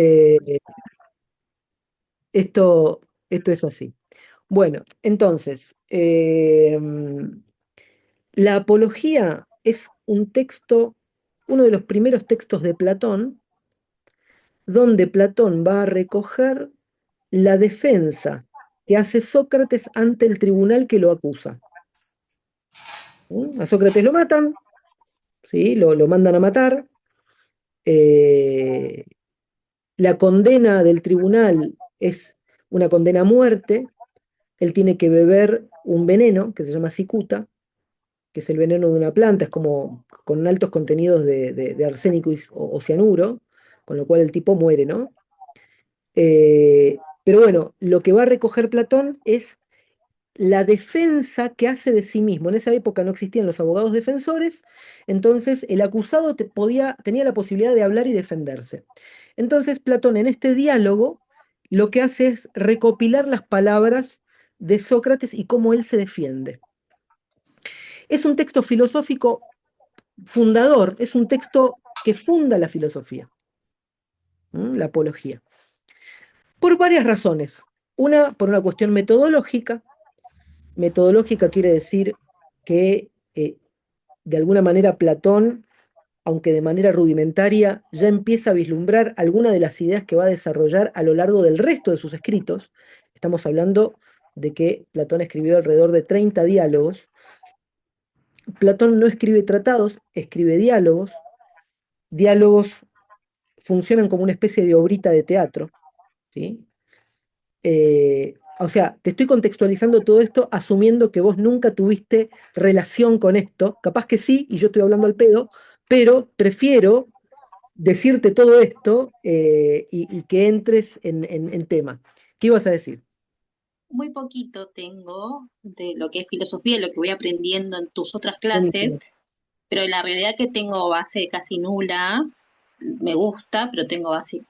Eh, esto es así. Bueno, entonces, la Apología es un texto, uno de los primeros textos de Platón, donde Platón va a recoger la defensa que hace Sócrates ante el tribunal que lo acusa. ¿Mm? A Sócrates lo matan, ¿sí? Lo mandan a matar. eh, la condena del tribunal es una condena a muerte. Él tiene que beber un veneno que se llama cicuta, que es el veneno de una planta, es como con altos contenidos de arsénico o cianuro, con lo cual el tipo muere, ¿no? Pero bueno, lo que va a recoger Platón es la defensa que hace de sí mismo. En esa época no existían los abogados defensores, entonces el acusado tenía la posibilidad de hablar y defenderse. Entonces Platón en este diálogo lo que hace es recopilar las palabras de Sócrates y cómo él se defiende. Es un texto filosófico fundador, es un texto que funda la filosofía, la apología, por varias razones. Una, por una cuestión metodológica. Metodológica quiere decir que de alguna manera Platón, aunque de manera rudimentaria, ya empieza a vislumbrar algunas de las ideas que va a desarrollar a lo largo del resto de sus escritos. Estamos hablando de que Platón escribió alrededor de 30 diálogos. Platón no escribe tratados, escribe diálogos. Diálogos funcionan como una especie de obrita de teatro, ¿sí? O sea, te estoy contextualizando todo esto asumiendo que vos nunca tuviste relación con esto. Capaz que sí, y yo estoy hablando al pedo, pero prefiero decirte todo esto y que entres en tema. ¿Qué ibas a decir? Muy poquito tengo de lo que es filosofía, y lo que voy aprendiendo en tus otras clases, Buenísimo. pero la realidad que tengo base casi nula, me gusta, pero tengo base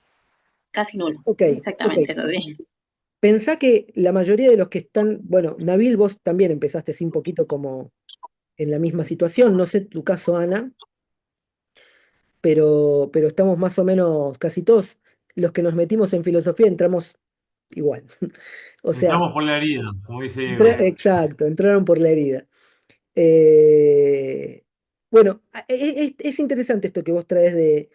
casi nula, Ok, ok. exactamente, ¿sí? Pensá que la mayoría de los que están, bueno, Nabil, vos también empezaste así un poquito como en la misma situación, no sé tu caso, Ana, pero estamos más o menos casi todos los que nos metimos en filosofía entramos igual. O sea, Entramos por la herida, como dice Diego. exacto, entraron por la herida. Eh, bueno, es interesante esto que vos traes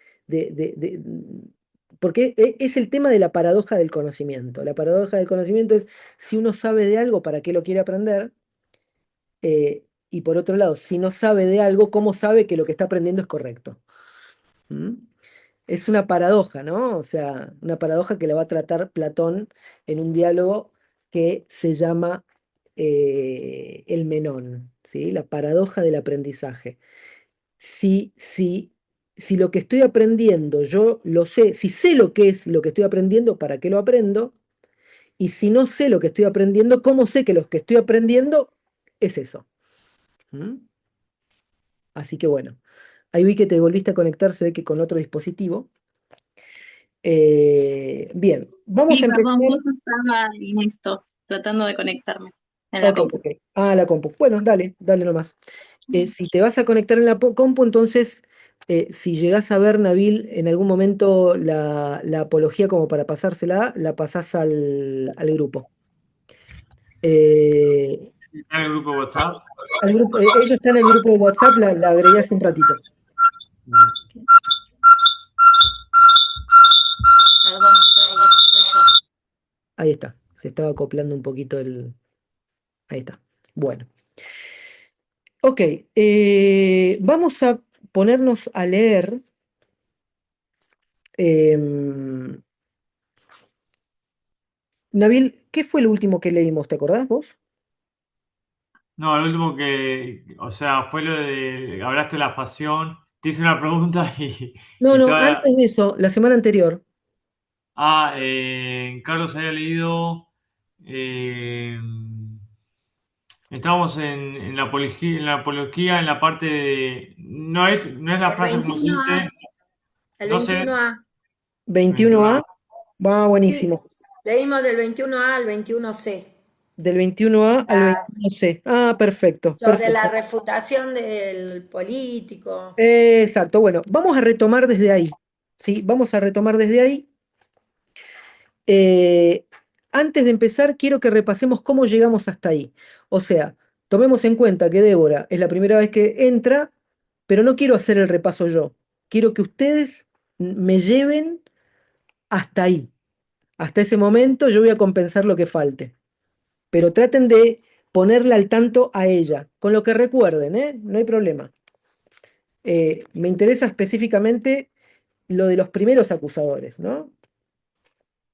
porque es el tema de la paradoja del conocimiento. La paradoja del conocimiento es si uno sabe de algo, ¿para qué lo quiere aprender? Y por otro lado, si no sabe de algo, ¿cómo sabe que lo que está aprendiendo es correcto? ¿Mm? Es una paradoja, ¿no? O sea, una paradoja que la va a tratar Platón en un diálogo que se llama El Menón, ¿sí? La paradoja del aprendizaje. Si, si, si lo que estoy aprendiendo yo lo sé, si sé lo que es lo que estoy aprendiendo, ¿para qué lo aprendo? Y si no sé lo que estoy aprendiendo, ¿cómo sé que lo que estoy aprendiendo es eso? ¿Mm? Así que bueno, ahí vi que te volviste a conectar, se ve que con otro dispositivo. Bien, vamos Sí, a perdón, empezar. justo estaba en esto, tratando de conectarme en la Ok, compu. ok. Ah, la compu. Bueno, dale, dale nomás. Si te vas a conectar en la compu, entonces, si llegás a ver, Nabil, en algún momento la apología como para pasársela, la pasás al grupo. Eh, ¿Está en el grupo de WhatsApp? ella está en el grupo de WhatsApp, la agregué hace un ratito. Bueno. Perdón, soy yo. Ahí está, se estaba acoplando un poquito el. Ahí está. Bueno, ok, vamos a ponernos a leer. em, Nabil, ¿qué fue lo último que leímos? ¿Te acordás vos? No, el último que, o sea, fue lo de, hablaste de la pasión, te hice una pregunta No, y no, toda, antes de eso, la semana anterior. Carlos había leído, eh, estábamos en la apología, en la parte de, no es la El frase como se dice, 21A, el no sé, 21A. 21A, 21. va Sí, buenísimo. leímos del 21A al 21C, Del 21A al la- 21C. Ah, perfecto, sobre la perfecto. refutación del político. Exacto, bueno, vamos a retomar desde ahí. ¿Sí? Vamos a retomar desde ahí. Eh, Antes de empezar, quiero que repasemos cómo llegamos hasta ahí. O sea, tomemos en cuenta que Débora es la primera vez que entra, pero no quiero hacer el repaso yo. Quiero que ustedes me lleven hasta ahí. Hasta ese momento yo voy a compensar lo que falte. Pero traten de ponerla al tanto a ella, con lo que recuerden, ¿eh? No hay problema. Me interesa específicamente lo de los primeros acusadores, ¿no?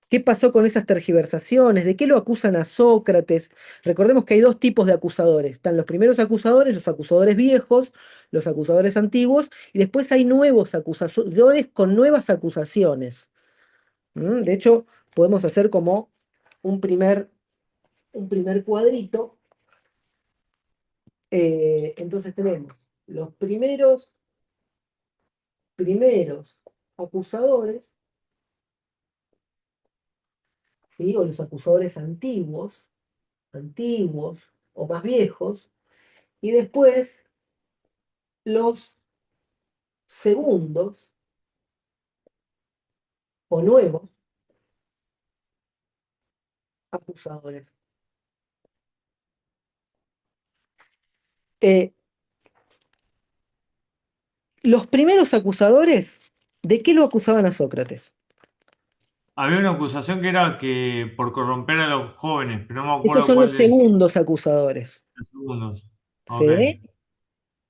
¿Qué pasó con esas tergiversaciones? ¿De qué lo acusan a Sócrates? Recordemos que hay dos tipos de acusadores. Están los primeros acusadores, los acusadores viejos, los acusadores antiguos, y después hay nuevos acusadores con nuevas acusaciones. De hecho, podemos hacer como un primer cuadrito. Entonces tenemos los primeros acusadores, ¿sí? O los acusadores antiguos o más viejos, y después los segundos o nuevos acusadores. Eh, los primeros acusadores, ¿de qué lo acusaban a Sócrates? Había una acusación que era que por corromper a los jóvenes, pero no me Esos acuerdo son los cuál de segundos acusadores, los segundos. Ok. ¿sí?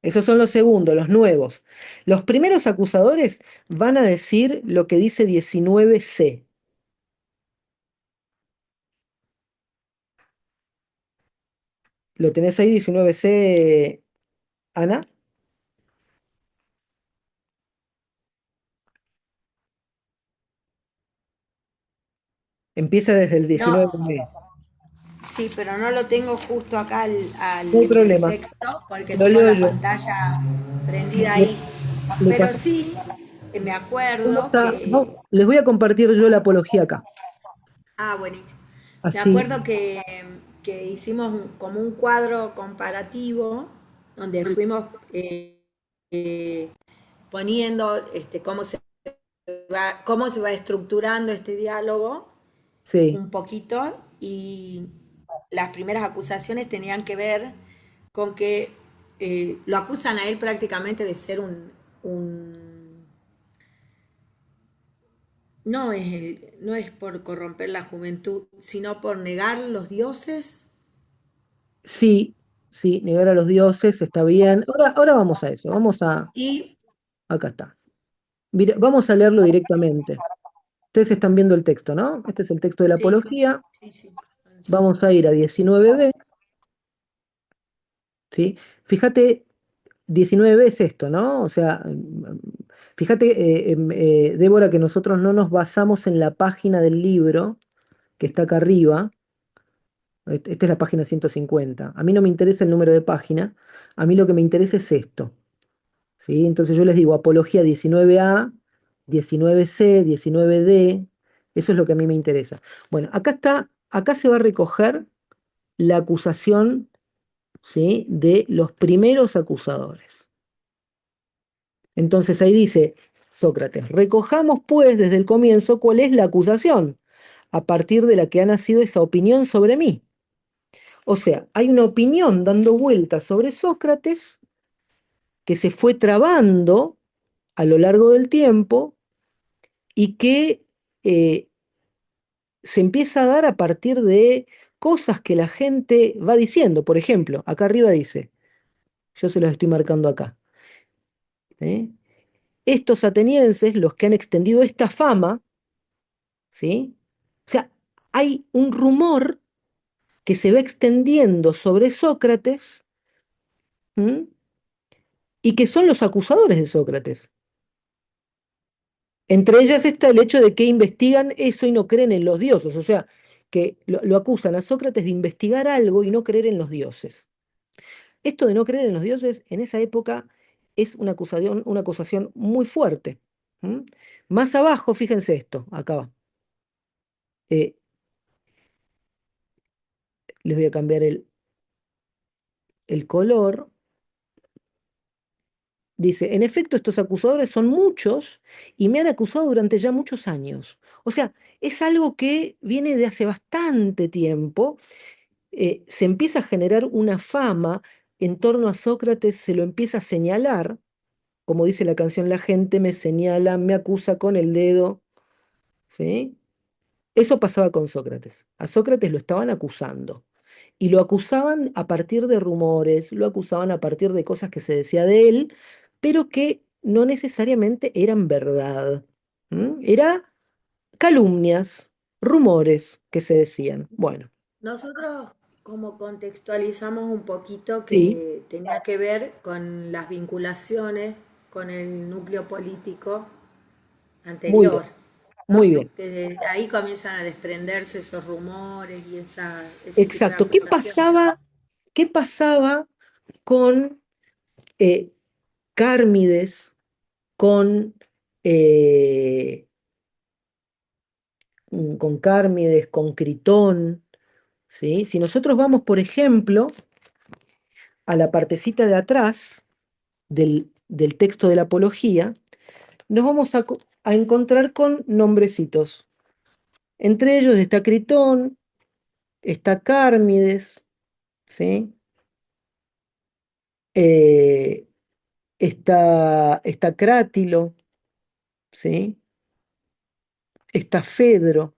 Esos son los segundos, los nuevos. Los primeros acusadores van a decir lo que dice 19c. ¿Lo tenés ahí, 19c, Ana? Empieza desde el No, 19b. sí, pero no lo tengo justo acá No hay al problema, texto porque lo tengo leo la yo. pantalla prendida Le, ahí. le Pero paso. sí, me acuerdo No, que... les voy a compartir yo la apología acá. Ah, buenísimo. Me Así, acuerdo que hicimos como un cuadro comparativo donde fuimos eh, poniendo cómo se va estructurando este diálogo sí, un poquito y las primeras acusaciones tenían que ver con que lo acusan a él prácticamente de ser no es por corromper la juventud, sino por negar los dioses. sí, sí, negar a los dioses está bien. Ahora vamos a eso, Y acá está. Mira, vamos a leerlo directamente. Ustedes están viendo el texto, ¿no? Este es el texto de la sí, apología. sí, sí. Vamos a ir a 19b, ¿sí? Fíjate, 19b es esto, ¿no? O sea, fíjate, Débora, que nosotros no nos basamos en la página del libro que está acá arriba. Esta es la página 150. A mí no me interesa el número de página, a mí lo que me interesa es esto, ¿sí? Entonces yo les digo apología 19a, 19c, 19d, eso es lo que a mí me interesa. Bueno, acá se va a recoger la acusación, ¿sí? De los primeros acusadores. Entonces ahí dice Sócrates, recojamos pues desde el comienzo cuál es la acusación, a partir de la que ha nacido esa opinión sobre mí. O sea, hay una opinión dando vueltas sobre Sócrates que se fue trabando a lo largo del tiempo y que eh, se empieza a dar a partir de cosas que la gente va diciendo. Por ejemplo, acá arriba dice, yo se los estoy marcando acá, ¿sí? Estos atenienses, los que han extendido esta fama, ¿sí? O sea, hay un rumor que se va extendiendo sobre Sócrates, ¿m? Y que son los acusadores de Sócrates. Entre ellas está el hecho de que investigan eso y no creen en los dioses, o sea, que lo acusan a Sócrates de investigar algo y no creer en los dioses. Esto de no creer en los dioses en esa época es una acusación muy fuerte. ¿M? Más abajo, fíjense esto, acá va. Eh, Les voy a cambiar el color. Dice, en efecto, estos acusadores son muchos y me han acusado durante ya muchos años. O sea, es algo que viene de hace bastante tiempo. Se empieza a generar una fama en torno a Sócrates, se lo empieza a señalar, como dice la canción, la gente me señala, me acusa con el dedo, ¿sí? Eso pasaba con Sócrates. A Sócrates lo estaban acusando. Y lo acusaban a partir de rumores, lo acusaban a partir de cosas que se decía de él, pero que no necesariamente eran verdad. Era calumnias, rumores que se decían. Bueno, Nosotros como contextualizamos un poquito sí, que tenía que ver con las vinculaciones con el núcleo político muy bien, anterior, muy ¿no? bien. Que de ahí comienzan a desprenderse esos rumores y ese tipo de Exacto. acusaciones. Qué pasaba con eh, Cármides, con, eh, con Cármides, con Critón? ¿Sí? Si nosotros vamos, por ejemplo, a la partecita de atrás del texto de la Apología, nos vamos a encontrar con nombrecitos. Entre ellos está Critón, está Cármides, ¿sí? Eh, está Crátilo, ¿sí? Está Fedro.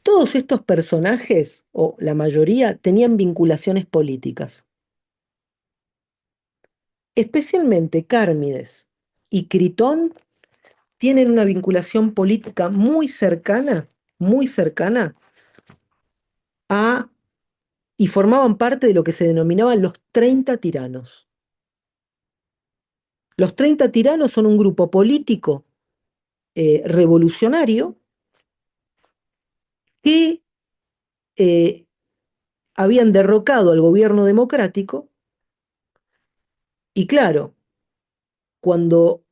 Todos estos personajes, o la mayoría, tenían vinculaciones políticas. Especialmente Cármides y Critón tienen una vinculación política muy cercana a, y formaban parte de lo que se denominaban los 30 tiranos. Los 30 tiranos son un grupo político revolucionario que eh, habían derrocado al gobierno democrático y claro, cuando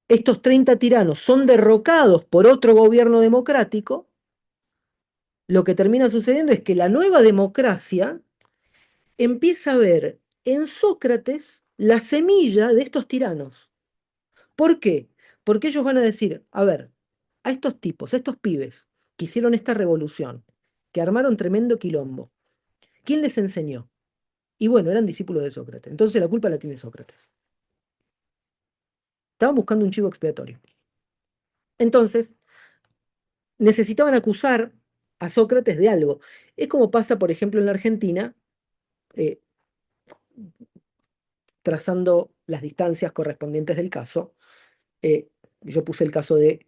estos 30 tiranos son derrocados por otro gobierno democrático, lo que termina sucediendo es que la nueva democracia empieza a ver en Sócrates la semilla de estos tiranos. ¿Por qué? Porque ellos van a decir, a ver, a estos tipos, a estos pibes que hicieron esta revolución, que armaron tremendo quilombo, ¿quién les enseñó? Y bueno, eran discípulos de Sócrates. Entonces la culpa la tiene Sócrates. Estaban buscando un chivo expiatorio. Entonces, necesitaban acusar a Sócrates de algo. Es como pasa, por ejemplo, en la Argentina, eh, trazando las distancias correspondientes del caso. eh, yo puse el caso de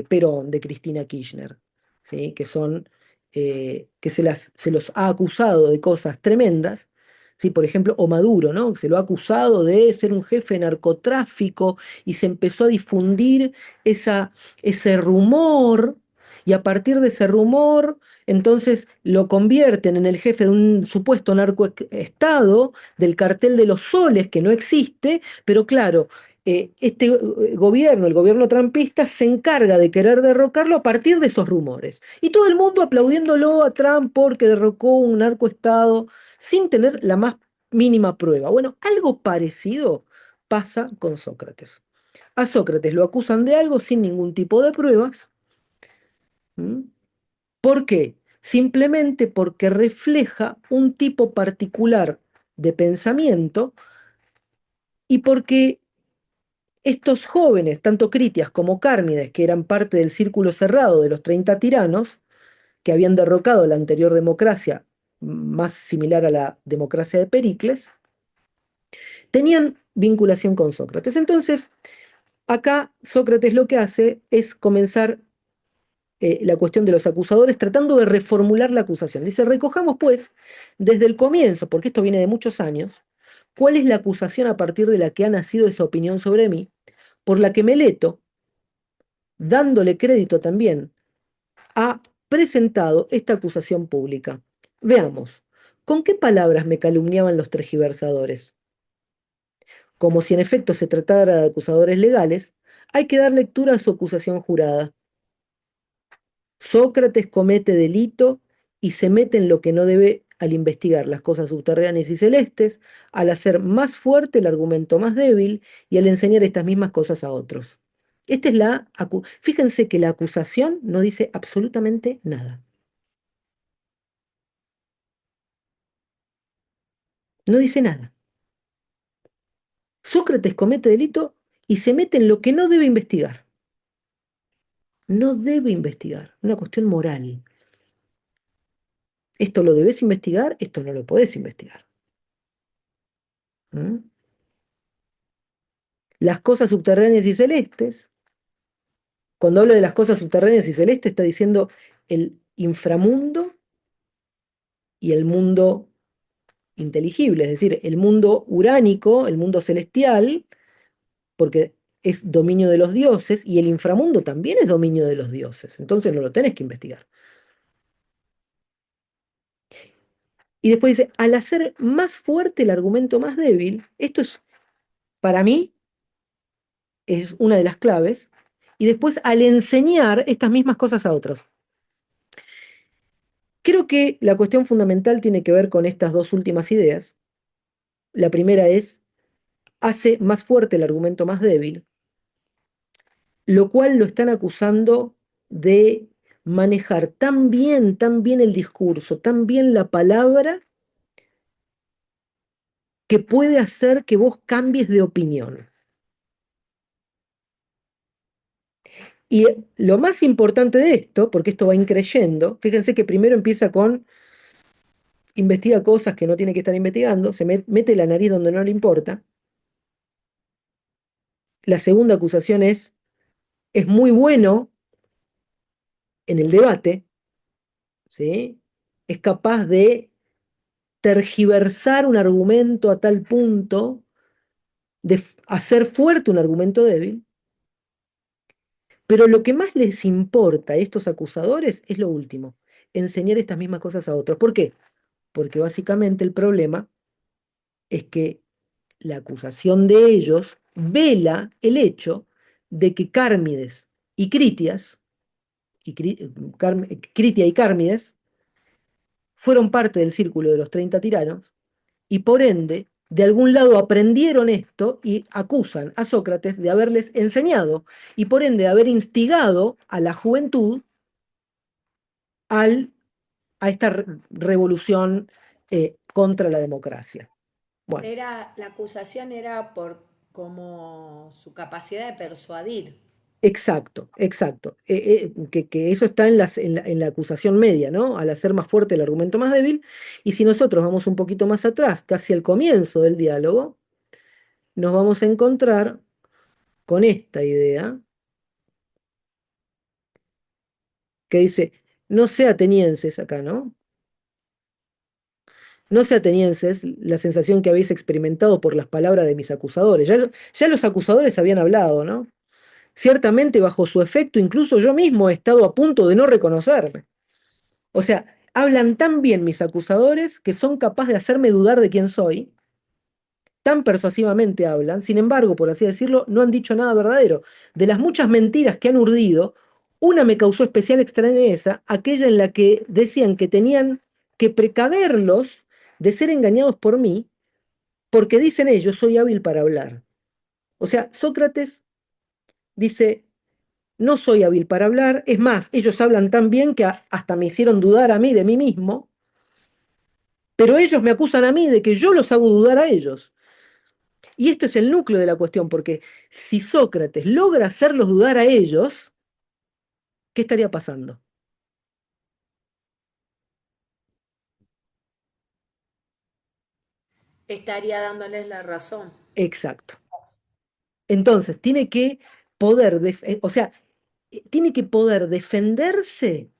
Perón, de Cristina Kirchner, ¿sí? Que son, que se los ha acusado de cosas tremendas, ¿sí? Por ejemplo, o Maduro, ¿no? Se lo ha acusado de ser un jefe de narcotráfico y se empezó a difundir ese rumor. Y a partir de ese rumor, entonces lo convierten en el jefe de un supuesto narcoestado, del cartel de los soles, que no existe, pero claro, este gobierno, el gobierno trampista, se encarga de querer derrocarlo a partir de esos rumores. Y todo el mundo aplaudiéndolo a Trump porque derrocó un narcoestado sin tener la más mínima prueba. Bueno, algo parecido pasa con Sócrates. A Sócrates lo acusan de algo sin ningún tipo de pruebas. ¿Mm? ¿Por qué? Simplemente porque refleja un tipo particular de pensamiento y porque estos jóvenes, tanto Critias como Cármides, que eran parte del círculo cerrado de los 30 tiranos, que habían derrocado la anterior democracia, más similar a la democracia de Pericles, tenían vinculación con Sócrates. Entonces, acá Sócrates lo que hace es comenzar la cuestión de los acusadores tratando de reformular la acusación. Dice, recojamos pues desde el comienzo, porque esto viene de muchos años, cuál es la acusación a partir de la que ha nacido esa opinión sobre mí, por la que Meleto, dándole crédito también, ha presentado esta acusación pública. Veamos, ¿con qué palabras me calumniaban los tergiversadores? Como si en efecto se tratara de acusadores legales, hay que dar lectura a su acusación jurada. Sócrates comete delito y se mete en lo que no debe al investigar las cosas subterráneas y celestes, al hacer más fuerte el argumento más débil y al enseñar estas mismas cosas a otros. Esta es fíjense que la acusación no dice absolutamente nada. No dice nada. Sócrates comete delito y se mete en lo que no debe investigar. No debe investigar, una cuestión moral. Esto lo debes investigar, esto no lo podés investigar. ¿Mm? Las cosas subterráneas y celestes, cuando habla de las cosas subterráneas y celestes, está diciendo el inframundo y el mundo inteligible, es decir, el mundo uránico, el mundo celestial, porque es dominio de los dioses, y el inframundo también es dominio de los dioses, entonces no lo tenés que investigar. Y después dice, al hacer más fuerte el argumento más débil, esto es, para mí, es una de las claves, y después al enseñar estas mismas cosas a otros. Creo que la cuestión fundamental tiene que ver con estas dos últimas ideas. La primera es, hace más fuerte el argumento más débil, lo cual lo están acusando de manejar tan bien el discurso, tan bien la palabra, que puede hacer que vos cambies de opinión. Y lo más importante de esto, porque esto va increyendo, fíjense que primero empieza con investiga cosas que no tiene que estar investigando, se mete la nariz donde no le importa. La segunda acusación es muy bueno en el debate, ¿sí? Es capaz de tergiversar un argumento a tal punto de hacer fuerte un argumento débil. Pero lo que más les importa a estos acusadores es lo último, enseñar estas mismas cosas a otros. ¿Por qué? Porque básicamente el problema es que la acusación de ellos vela el hecho de que Cármides y Critias, Critia y Cármides, fueron parte del círculo de los 30 tiranos y por ende, de algún lado aprendieron esto y acusan a Sócrates de haberles enseñado y por ende de haber instigado a la juventud a esta revolución contra la democracia. Bueno, La acusación era por como su capacidad de persuadir. exacto, exacto. Que eso está en la acusación media, ¿no? Al hacer más fuerte el argumento más débil. Y si nosotros vamos un poquito más atrás, casi al comienzo del diálogo, nos vamos a encontrar con esta idea que dice, no sé atenienses acá, ¿no? No sé atenienses la sensación que habéis experimentado por las palabras de mis acusadores. Ya los acusadores habían hablado, ¿no? Ciertamente bajo su efecto incluso yo mismo he estado a punto de no reconocerme. O sea, hablan tan bien mis acusadores que son capaces de hacerme dudar de quién soy, tan persuasivamente hablan, sin embargo, por así decirlo, no han dicho nada verdadero. De las muchas mentiras que han urdido, una me causó especial extrañeza, aquella en la que decían que tenían que precaverlos de ser engañados por mí, porque dicen ellos, soy hábil para hablar. O sea, Sócrates dice, no soy hábil para hablar, es más, ellos hablan tan bien que hasta me hicieron dudar a mí de mí mismo, pero ellos me acusan a mí de que yo los hago dudar a ellos. Y esto es el núcleo de la cuestión, porque si Sócrates logra hacerlos dudar a ellos, ¿qué estaría pasando? Estaría dándoles la razón. Exacto. Entonces, tiene que poder, o sea, tiene que poder defenderse.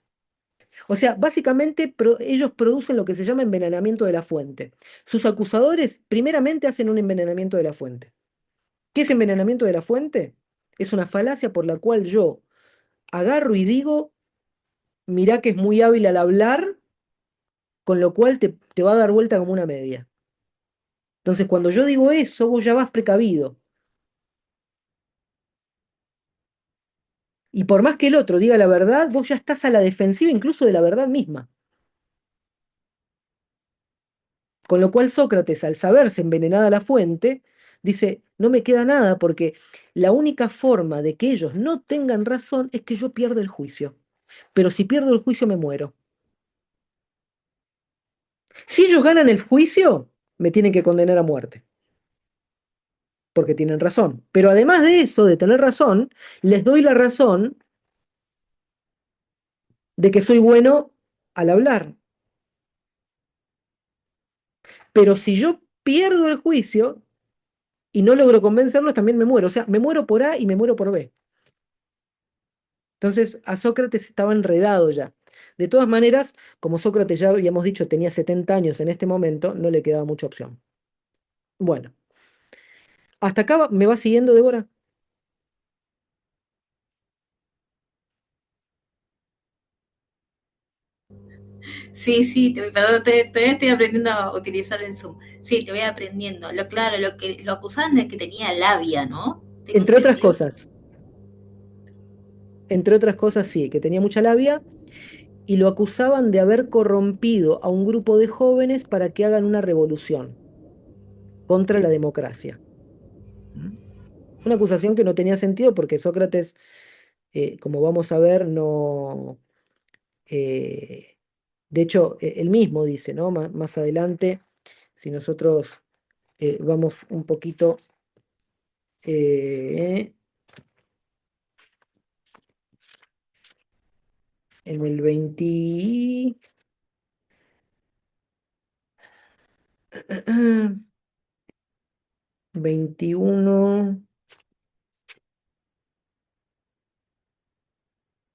O sea, básicamente ellos producen lo que se llama envenenamiento de la fuente. Sus acusadores primeramente hacen un envenenamiento de la fuente. ¿Qué es envenenamiento de la fuente? Es una falacia por la cual yo agarro y digo, mirá que es muy hábil al hablar, con lo cual te va a dar vuelta como una media. Entonces, cuando yo digo eso, vos ya vas precavido. Y por más que el otro diga la verdad, vos ya estás a la defensiva incluso de la verdad misma. Con lo cual Sócrates, al saberse envenenada la fuente, Dice, no me queda nada porque la única forma de que ellos no tengan razón es que yo pierda el juicio. Pero si pierdo el juicio me muero. Si ellos ganan el juicio, me tienen que condenar a muerte, porque tienen razón. Pero además de eso, de tener razón, les doy la razón de que soy bueno al hablar. Pero si yo pierdo el juicio y no logro convencerlos, también me muero. O sea, me muero por A y me muero por B. Entonces, a Sócrates estaba enredado ya. De todas maneras, como Sócrates ya habíamos dicho tenía 70 años en este momento, no le quedaba mucha opción. Bueno, ¿hasta acá me va siguiendo, Débora? Sí, sí, perdón, todavía estoy aprendiendo a utilizar el Zoom. Sí, te voy aprendiendo. Claro, lo que lo acusaban de que tenía labia, ¿no? Tengo Entre otras entendido. cosas, sí, que tenía mucha labia y lo acusaban de haber corrompido a un grupo de jóvenes para que hagan una revolución contra la democracia. ¿Mm? Una acusación que no tenía sentido porque Sócrates, como vamos a ver, no... eh, de hecho, él mismo dice, ¿no? Más adelante, si nosotros vamos un poquito... eh, en el 21,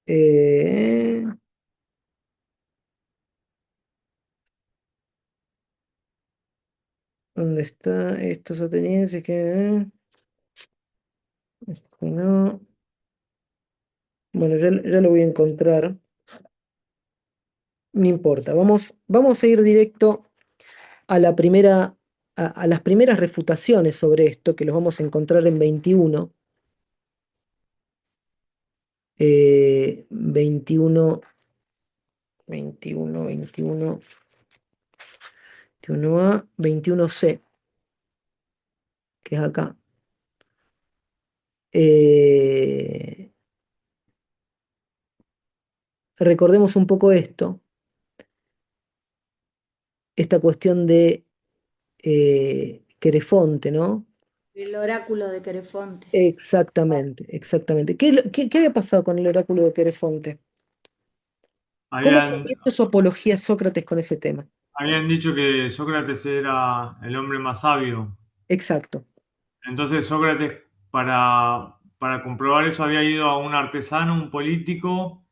eh, ¿dónde está estos atenienses que esto no? Bueno, ya lo voy a encontrar. No importa. Vamos a ir directo a la primera, a las primeras refutaciones sobre esto, que los vamos a encontrar en 21. 21, 21, 21, 21A, 21C, que es acá. Recordemos un poco esta cuestión de Querefonte, ¿no? El oráculo de Querefonte. Exactamente, exactamente. ¿Qué había pasado con el oráculo de Querefonte? ¿Cómo Habían, comienza su apología Sócrates con ese tema? habían dicho que Sócrates era el hombre más sabio. Exacto. Entonces Sócrates, para comprobar eso, había ido a un artesano, un político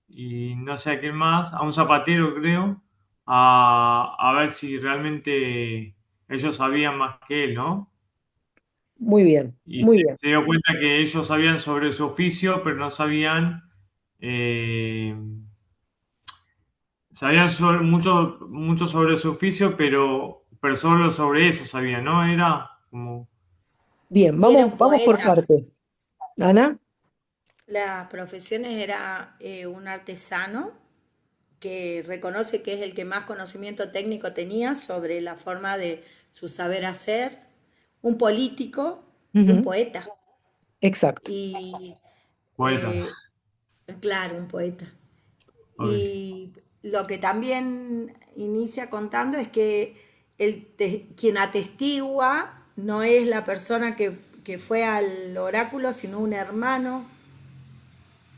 y no sé a quién más, a un zapatero creo, a ver si realmente ellos sabían más que él, ¿no? Muy bien, Y muy bien. se dio cuenta que ellos sabían sobre su oficio, pero no sabían, eh, sabían mucho, mucho sobre su oficio, pero solo sobre eso sabían, ¿no? Era como... Bien, Y era un vamos por poeta. partes. Ana, Las profesiones era un artesano que reconoce que es el que más conocimiento técnico tenía sobre la forma de su saber hacer, un político y un ujú, poeta. exacto, Y Poeta. eh, claro, un poeta. Ok. Y lo que también inicia contando es que quien atestigua no es la persona que fue al oráculo, sino un hermano,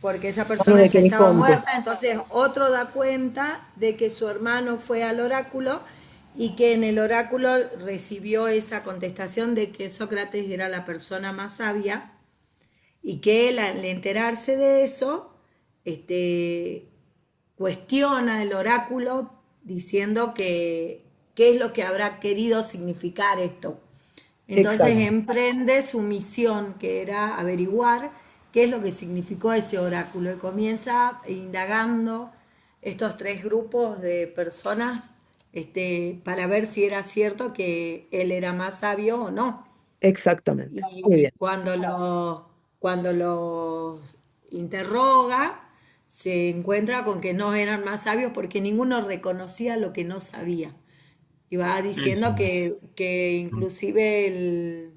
porque esa mano persona de ya estaba Querefonte. muerta, entonces otro da cuenta de que su hermano fue al oráculo y que en el oráculo recibió esa contestación de que Sócrates era la persona más sabia y que él al enterarse de eso, este, cuestiona el oráculo diciendo que qué es lo que habrá querido significar esto. Entonces Exacto, emprende su misión, que era averiguar qué es lo que significó ese oráculo. Y comienza indagando estos tres grupos de personas para ver si era cierto que él era más sabio o no. exactamente. Muy Y bien. cuando los interroga, se encuentra con que no eran más sabios porque ninguno reconocía lo que no sabía. Y va Eso. diciendo que inclusive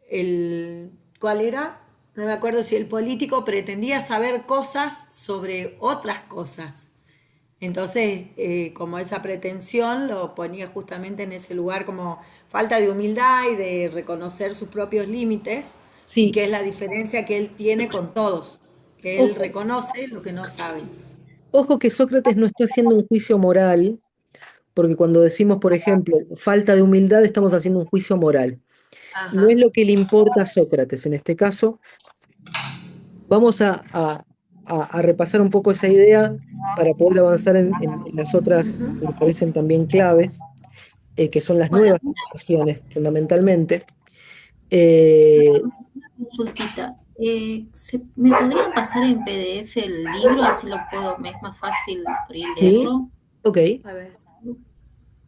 el, ¿cuál era? No me acuerdo si el político pretendía saber cosas sobre otras cosas. Entonces, como esa pretensión lo ponía justamente en ese lugar como falta de humildad y de reconocer sus propios límites, y Sí, que es la diferencia que él tiene con todos, que él ojo, reconoce lo que no saben. ojo que Sócrates no está haciendo un juicio moral, porque cuando decimos, por ejemplo, falta de humildad, estamos haciendo un juicio moral. No es Ajá. lo que le importa a Sócrates. En este caso, vamos a repasar un poco esa idea para poder avanzar en las otras Ujú. que me parecen también claves, que son las Bueno, nuevas acusaciones, fundamentalmente. Eh, una consultita. ¿Me podrían pasar en PDF el libro? Así lo puedo, me es más fácil por ahí sí, leerlo. ok. A ver.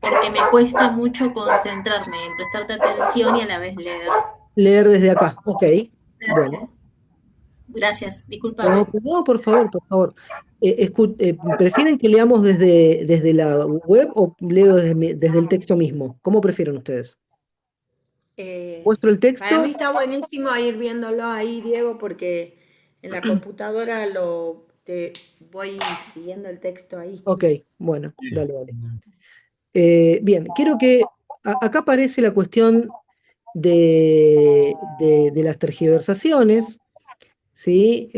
Porque me cuesta mucho concentrarme en prestarte atención y a la vez leer. Leer desde acá, ok. Bueno. Gracias. Gracias, No, discúlpame. no, por favor, por favor. ¿Prefieren que leamos desde la web o leo desde el texto mismo? ¿Cómo prefieren ustedes? Eh, ¿Muestro el para mí texto? está buenísimo ir viéndolo ahí, Diego, porque en la computadora voy siguiendo el texto ahí. Ok, bueno, Bien. dale, dale. Bien, quiero que acá aparece la cuestión de las tergiversaciones, ¿sí?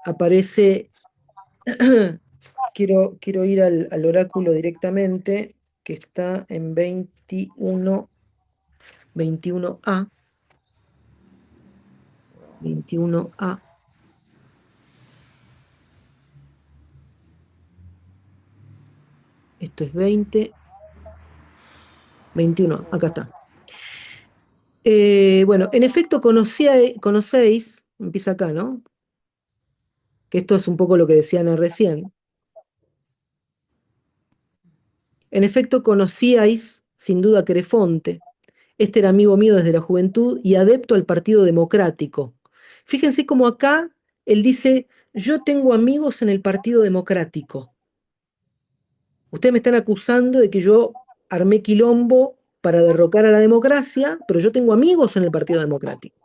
Aparece, quiero ir al oráculo directamente, que está en 21A, 21A, esto es 20, 21, acá está. Bueno, en efecto conocéis, empieza acá, ¿no? Que esto es un poco lo que decía Ana recién. En efecto conocíais, sin duda, a Crefonte. Este era amigo mío desde la juventud y adepto al Partido Democrático. Fíjense cómo acá él dice, yo tengo amigos en el Partido Democrático. Ustedes me están acusando de que yo armé quilombo para derrocar a la democracia, pero yo tengo amigos en el Partido Democrático.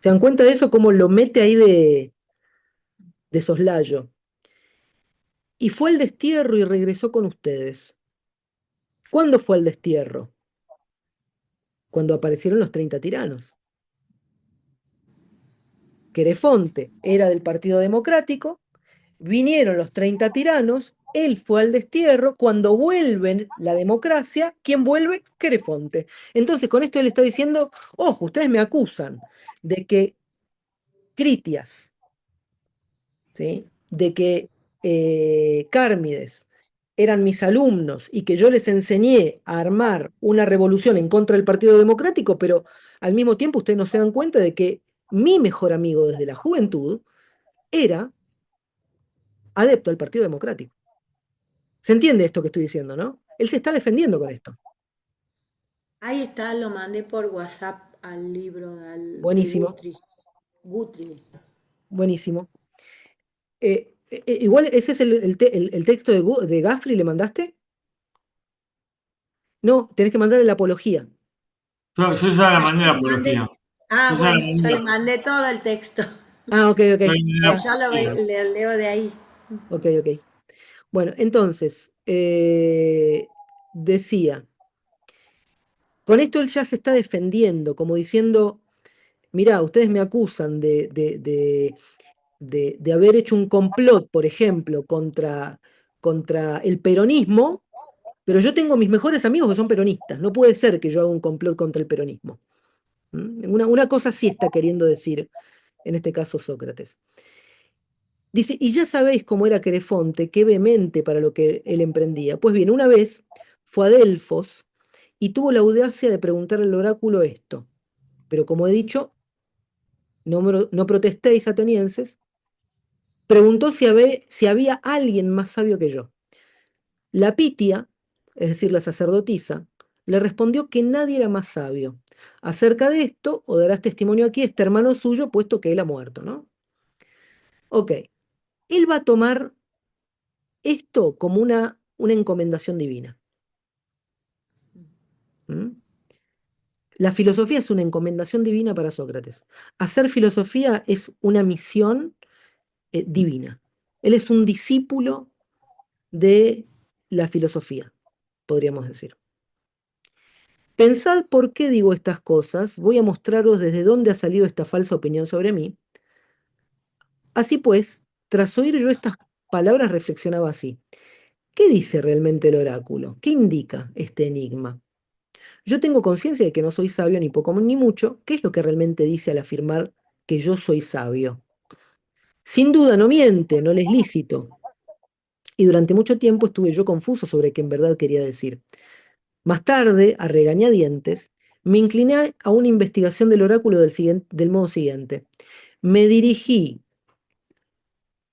¿Se dan cuenta de eso? Cómo lo mete ahí de soslayo. Y fue al destierro y regresó con ustedes. ¿Cuándo fue al destierro? Cuando aparecieron los 30 tiranos. Querefonte era del Partido Democrático, vinieron los 30 tiranos, él fue al destierro, cuando vuelven la democracia, ¿quién vuelve? Querefonte. Entonces, con esto él está diciendo, ojo, ustedes me acusan de que Critias, ¿sí? De que Cármides eran mis alumnos y que yo les enseñé a armar una revolución en contra del Partido Democrático, pero al mismo tiempo ustedes no se dan cuenta de que mi mejor amigo desde la juventud era adepto al Partido Democrático. ¿Se entiende esto que estoy diciendo, no? Él se está defendiendo con esto. Ahí está, lo mandé por WhatsApp al libro de Buenísimo, Guthrie. Guthrie. buenísimo. Igual, ¿ese es el texto de Gaffrey, le mandaste? No, tenés que mandarle la apología. Yo ya la Ah, mandé yo la le mandé. apología. Ah, Yo ya la bueno, yo mandé le mandé todo el texto. Ah, ok, ok. yo la mandé la Pero Bien. yo apología. le leo de ahí. Ok, ok. Bueno, entonces, decía, con esto él ya se está defendiendo, como diciendo, mirá, ustedes me acusan de haber hecho un complot, por ejemplo, contra el peronismo, pero yo tengo mis mejores amigos que son peronistas. No puede ser que yo haga un complot contra el peronismo. ¿Mm? Una cosa sí está queriendo decir, en este caso Sócrates. Dice, y ya sabéis cómo era Querefonte, qué vehemente para lo que él emprendía. Pues bien, una vez fue a Delfos y tuvo la audacia de preguntar al oráculo esto. Pero como he dicho, no protestéis, atenienses. Preguntó si había alguien más sabio que yo. La Pitia, es decir, la sacerdotisa, le respondió que nadie era más sabio. Acerca de esto, o darás testimonio aquí, este hermano suyo, puesto que él ha muerto, ¿no? Ok, él va a tomar esto como una encomendación divina. ¿Mm? La filosofía es una encomendación divina para Sócrates. Hacer filosofía es una misión divina. Él es un discípulo de la filosofía, podríamos decir. Pensad por qué digo estas cosas, voy a mostraros desde dónde ha salido esta falsa opinión sobre mí. Así pues, tras oír yo estas palabras, reflexionaba así. ¿Qué dice realmente el oráculo? ¿Qué indica este enigma? Yo tengo conciencia de que no soy sabio ni poco ni mucho. ¿Qué es lo que realmente dice al afirmar que yo soy sabio? Sin duda no miente, no le es lícito. Y durante mucho tiempo estuve yo confuso sobre qué en verdad quería decir. Más tarde, a regañadientes, me incliné a una investigación del oráculo del modo siguiente. Me dirigí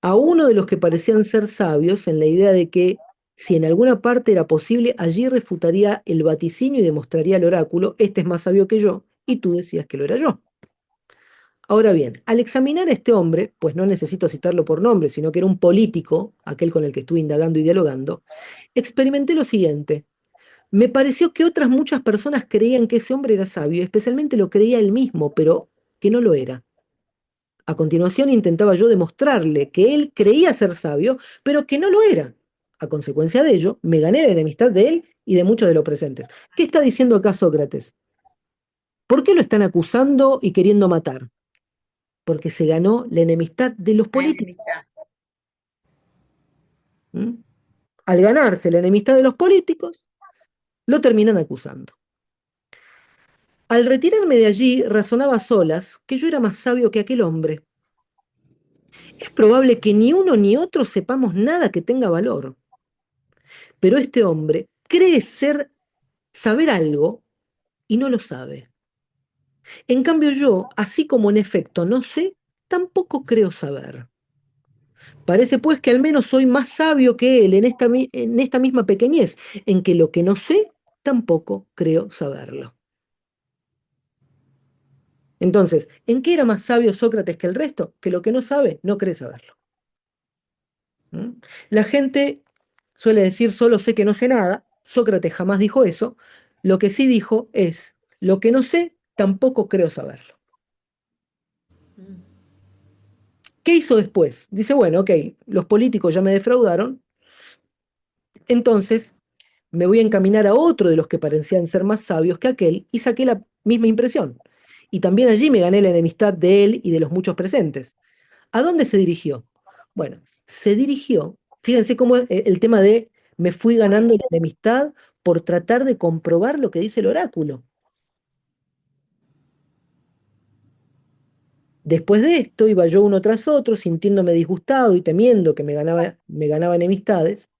a uno de los que parecían ser sabios en la idea de que si en alguna parte era posible, allí refutaría el vaticinio y demostraría al oráculo, este es más sabio que yo, y tú decías que lo era yo. Ahora bien, al examinar a este hombre, pues no necesito citarlo por nombre, sino que era un político, aquel con el que estuve indagando y dialogando, experimenté lo siguiente. Me pareció que otras muchas personas creían que ese hombre era sabio, especialmente lo creía él mismo, pero que no lo era. A continuación intentaba yo demostrarle que él creía ser sabio, pero que no lo era. A consecuencia de ello, me gané la enemistad de él y de muchos de los presentes. ¿Qué está diciendo acá Sócrates? ¿Por qué lo están acusando y queriendo matar? Porque se ganó la enemistad de los La políticos. enemistad. ¿Mm? Al ganarse la enemistad de los políticos, lo terminan acusando. Al retirarme de allí, razonaba a solas que yo era más sabio que aquel hombre. Es probable que ni uno ni otro sepamos nada que tenga valor. Pero este hombre cree saber algo y no lo sabe. En cambio yo, así como en efecto no sé, tampoco creo saber. Parece pues que al menos soy más sabio que él en esta misma pequeñez, en que lo que no sé, tampoco creo saberlo. Entonces, ¿en qué era más sabio Sócrates que el resto? Que lo que no sabe, no cree saberlo. ¿Mm? La gente suele decir solo sé que no sé nada. Sócrates jamás dijo eso. Lo que sí dijo es, lo que no sé, tampoco creo saberlo. ¿Qué hizo después? Dice, bueno, ok, los políticos ya me defraudaron, entonces me voy a encaminar a otro de los que parecían ser más sabios que aquel y saqué la misma impresión. Y también allí me gané la enemistad de él y de los muchos presentes. ¿A dónde se dirigió? Bueno, se dirigió, fíjense cómo es el tema de me fui ganando la enemistad por tratar de comprobar lo que dice el oráculo. Después de esto iba yo uno tras otro, sintiéndome disgustado y temiendo que me ganaba enemistades,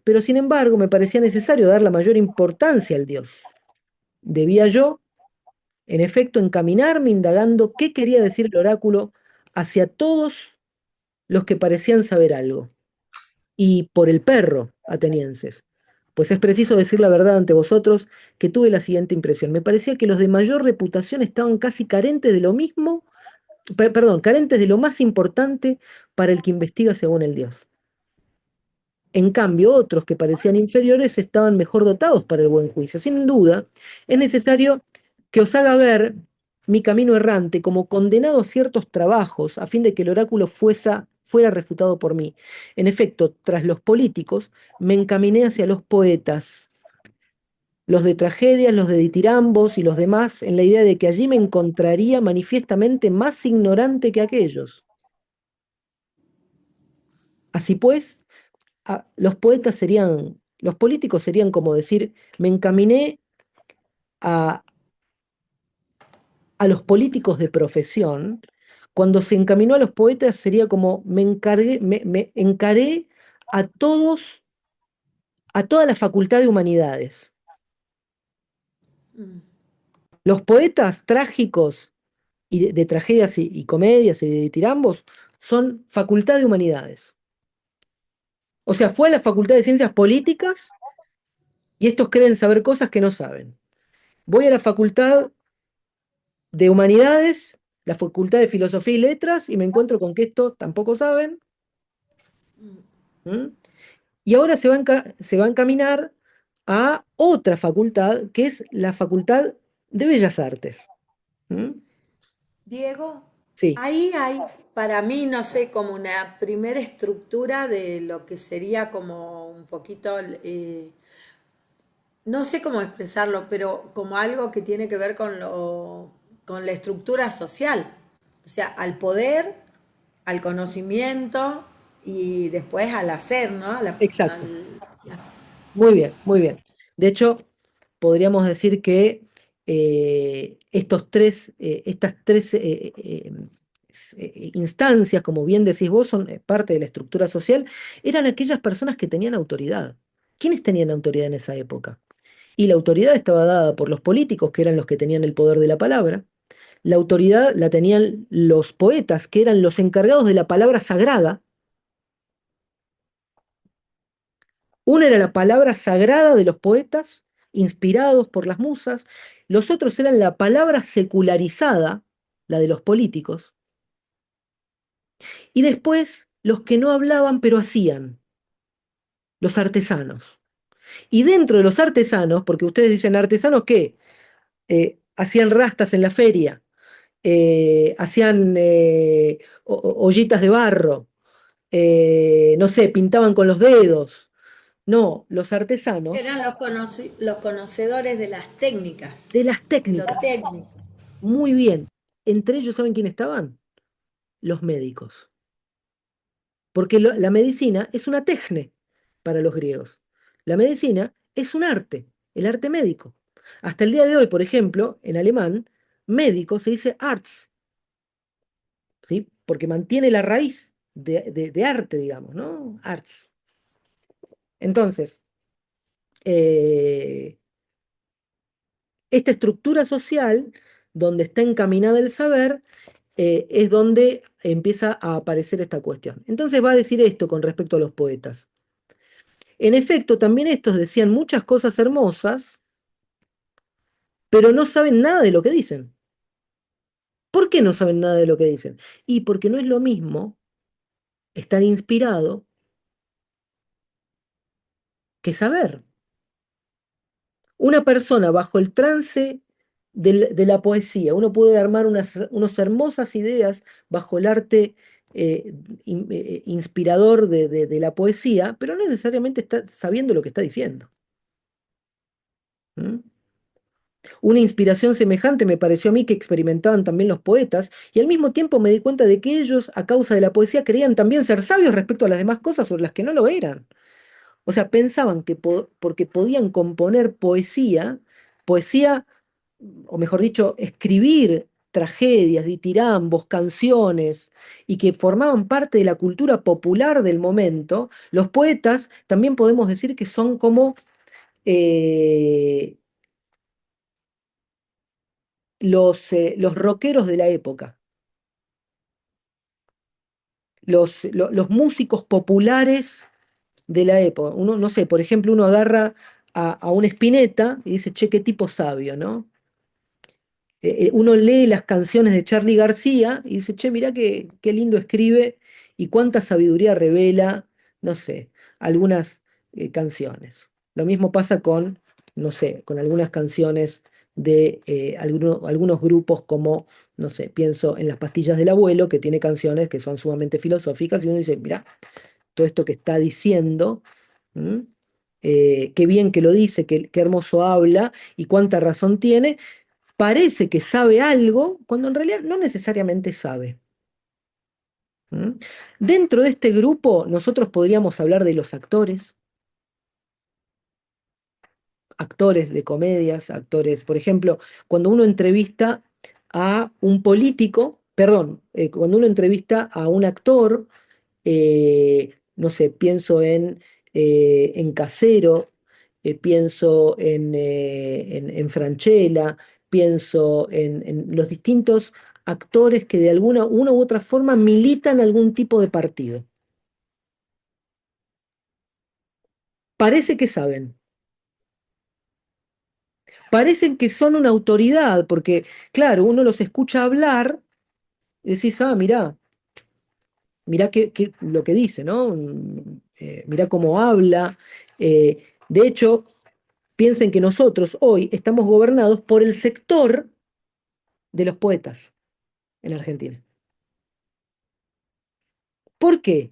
pero sin embargo me parecía necesario dar la mayor importancia al Dios. Debía yo, en efecto, encaminarme indagando qué quería decir el oráculo hacia todos los que parecían saber algo. Y por el perro, atenienses. Pues es preciso decir la verdad ante vosotros que tuve la siguiente impresión. Me parecía que los de mayor reputación estaban casi carentes de lo mismo, perdón, carentes de lo más importante para el que investiga según el Dios. En cambio, otros que parecían inferiores estaban mejor dotados para el buen juicio. Sin duda, es necesario que os haga ver mi camino errante como condenado a ciertos trabajos a fin de que el oráculo fuera refutado por mí. En efecto, tras los políticos, me encaminé hacia los poetas, los de tragedias, los de ditirambos y los demás, en la idea de que allí me encontraría manifiestamente más ignorante que aquellos. Así pues, los políticos serían como decir, me encaminé a, a los políticos de profesión. Cuando se encaminó a los poetas sería como me encaré a a toda la facultad de humanidades. Los poetas trágicos y de tragedias y comedias y de tirambos son facultad de humanidades. O sea, fue a la facultad de ciencias políticas y estos creen saber cosas que no saben. Voy a la facultad de humanidades, la facultad de filosofía y letras, y me encuentro con que esto tampoco saben. ¿Mm? Y ahora se va a encaminar a otra facultad, que es la facultad de Bellas Artes. ¿Mm? Diego, Sí, ahí hay para mí, no sé, como una primera estructura de lo que sería como un poquito, no sé cómo expresarlo, pero como algo que tiene que ver con la estructura social. O sea, al poder, al conocimiento y después al hacer, ¿no? exacto. Muy bien, muy bien. De hecho, podríamos decir que estas tres instancias, como bien decís vos, son parte de la estructura social, eran aquellas personas que tenían autoridad. ¿Quiénes tenían autoridad en esa época? Y la autoridad estaba dada por los políticos, que eran los que tenían el poder de la palabra. La autoridad la tenían los poetas, que eran los encargados de la palabra sagrada. Una era la palabra sagrada de los poetas, inspirados por las musas. Los otros eran la palabra secularizada, la de los políticos. Y después los que no hablaban pero hacían, los artesanos. Y dentro de los artesanos, porque ustedes dicen artesanos que hacían rastas en la feria, hacían ollitas de barro, no sé, pintaban con los dedos. No, los artesanos Eran los conocedores de las de lo técnicas. técnico. Muy bien. Entre ellos, ¿saben quién estaban? Los médicos. Porque la medicina es una tecne para los griegos. La medicina es un arte, el arte médico. Hasta el día de hoy, por ejemplo, en alemán, médico se dice Arzt, ¿sí? Porque mantiene la raíz de arte, digamos, ¿no? Arts. Entonces, eh, esta estructura social, donde está encaminada el saber, es donde empieza a aparecer esta cuestión. Entonces va a decir esto con respecto a los poetas. En efecto, también estos decían muchas cosas hermosas, pero no saben nada de lo que dicen. ¿Por qué no saben nada de lo que dicen? Y porque no es lo mismo estar inspirado que saber. Una persona bajo el trance de la poesía, uno puede armar unas hermosas ideas bajo el arte inspirador de la poesía, pero no necesariamente está sabiendo lo que está diciendo. ¿Mm? Una inspiración semejante me pareció a mí que experimentaban también los poetas, y al mismo tiempo me di cuenta de que ellos, a causa de la poesía, creían también ser sabios respecto a las demás cosas sobre las que no lo eran. O sea, pensaban que porque podían componer poesía, poesía, o mejor dicho, escribir tragedias, ditirambos, canciones, y que formaban parte de la cultura popular del momento, los poetas también podemos decir que son como eh, los rockeros de la época, los músicos populares de la época. Uno, no sé, por ejemplo, uno agarra a un Spinetta y dice, che, qué tipo sabio, ¿no? Uno lee las canciones de Charly García y dice, che, mirá qué lindo escribe y cuánta sabiduría revela, no sé, algunas canciones. Lo mismo pasa con, no sé, con algunas canciones de algunos grupos como, no sé, pienso en Las Pastillas del Abuelo, que tiene canciones que son sumamente filosóficas y uno dice, mirá, todo esto que está diciendo, ¿m? Qué bien que lo dice, qué hermoso habla y cuánta razón tiene, parece que sabe algo cuando en realidad no necesariamente sabe. ¿Mm? Dentro de este grupo nosotros podríamos hablar de los actores, actores de comedias, actores, por ejemplo, cuando uno entrevista a un político, perdón, cuando uno entrevista a un actor, no sé, pienso en Casero, pienso en Francella, pienso en los distintos actores que de alguna una u otra forma militan algún tipo de partido. Parece que saben, parecen que son una autoridad, porque claro, uno los escucha hablar y decís, ah, mirá lo que dice, ¿no? Mirá cómo habla. De hecho, Piensen que nosotros hoy estamos gobernados por el sector de los poetas en Argentina. ¿Por qué?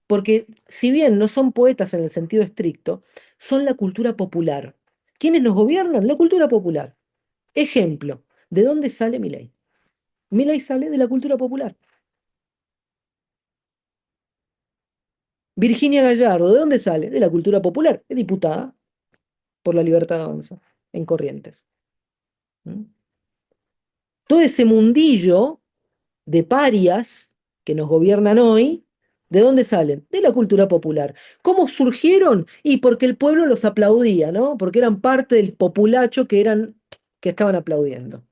Porque si bien no son poetas en el sentido estricto, son la cultura popular. ¿Quiénes nos gobiernan? La cultura popular. Ejemplo, ¿de dónde sale Milei? Milei sale de la cultura popular. Virginia Gallardo, ¿de dónde sale? De la cultura popular. Es diputada por la Libertad de Avanza en Corrientes. ¿Mm? Todo ese mundillo de parias que nos gobiernan hoy, ¿de dónde salen? De la cultura popular. ¿Cómo surgieron? Y porque el pueblo los aplaudía, ¿no? Porque eran parte del populacho que estaban aplaudiendo.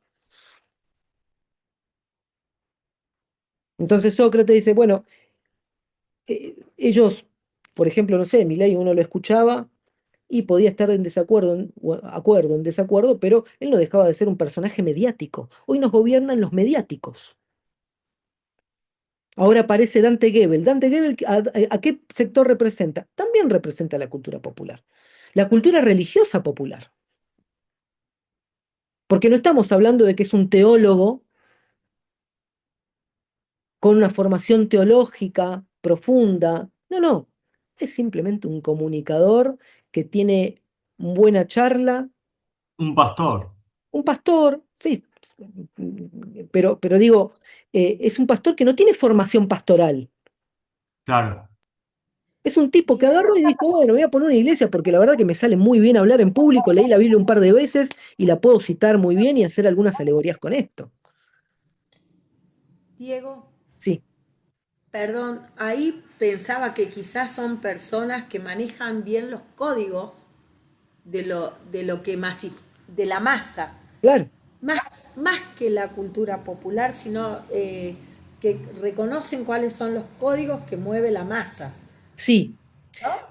Entonces Sócrates dice, bueno, ellos, por ejemplo, no sé, Milei uno lo escuchaba y podía estar en desacuerdo, o acuerdo, en desacuerdo, pero él no dejaba de ser un personaje mediático. Hoy nos gobiernan los mediáticos. Ahora aparece Dante Gebel. Dante Gebel, ¿a qué sector representa? También representa la cultura popular. La cultura religiosa popular. Porque no estamos hablando de que es un teólogo con una formación teológica profunda. No, no. Es simplemente un comunicador que tiene buena charla, Un pastor, un pastor, sí, pero digo, es un pastor que no tiene formación pastoral. claro. Es un tipo que agarró y dijo, bueno, voy a poner una iglesia porque la verdad que me sale muy bien hablar en público, leí la Biblia un par de veces y la puedo citar muy bien y hacer algunas alegorías con esto. Diego, Sí, perdón, ahí pensaba que quizás son personas que manejan bien los códigos de lo que de la masa, claro, más, más que la cultura popular, sino que reconocen cuáles son los códigos que mueve la masa. sí.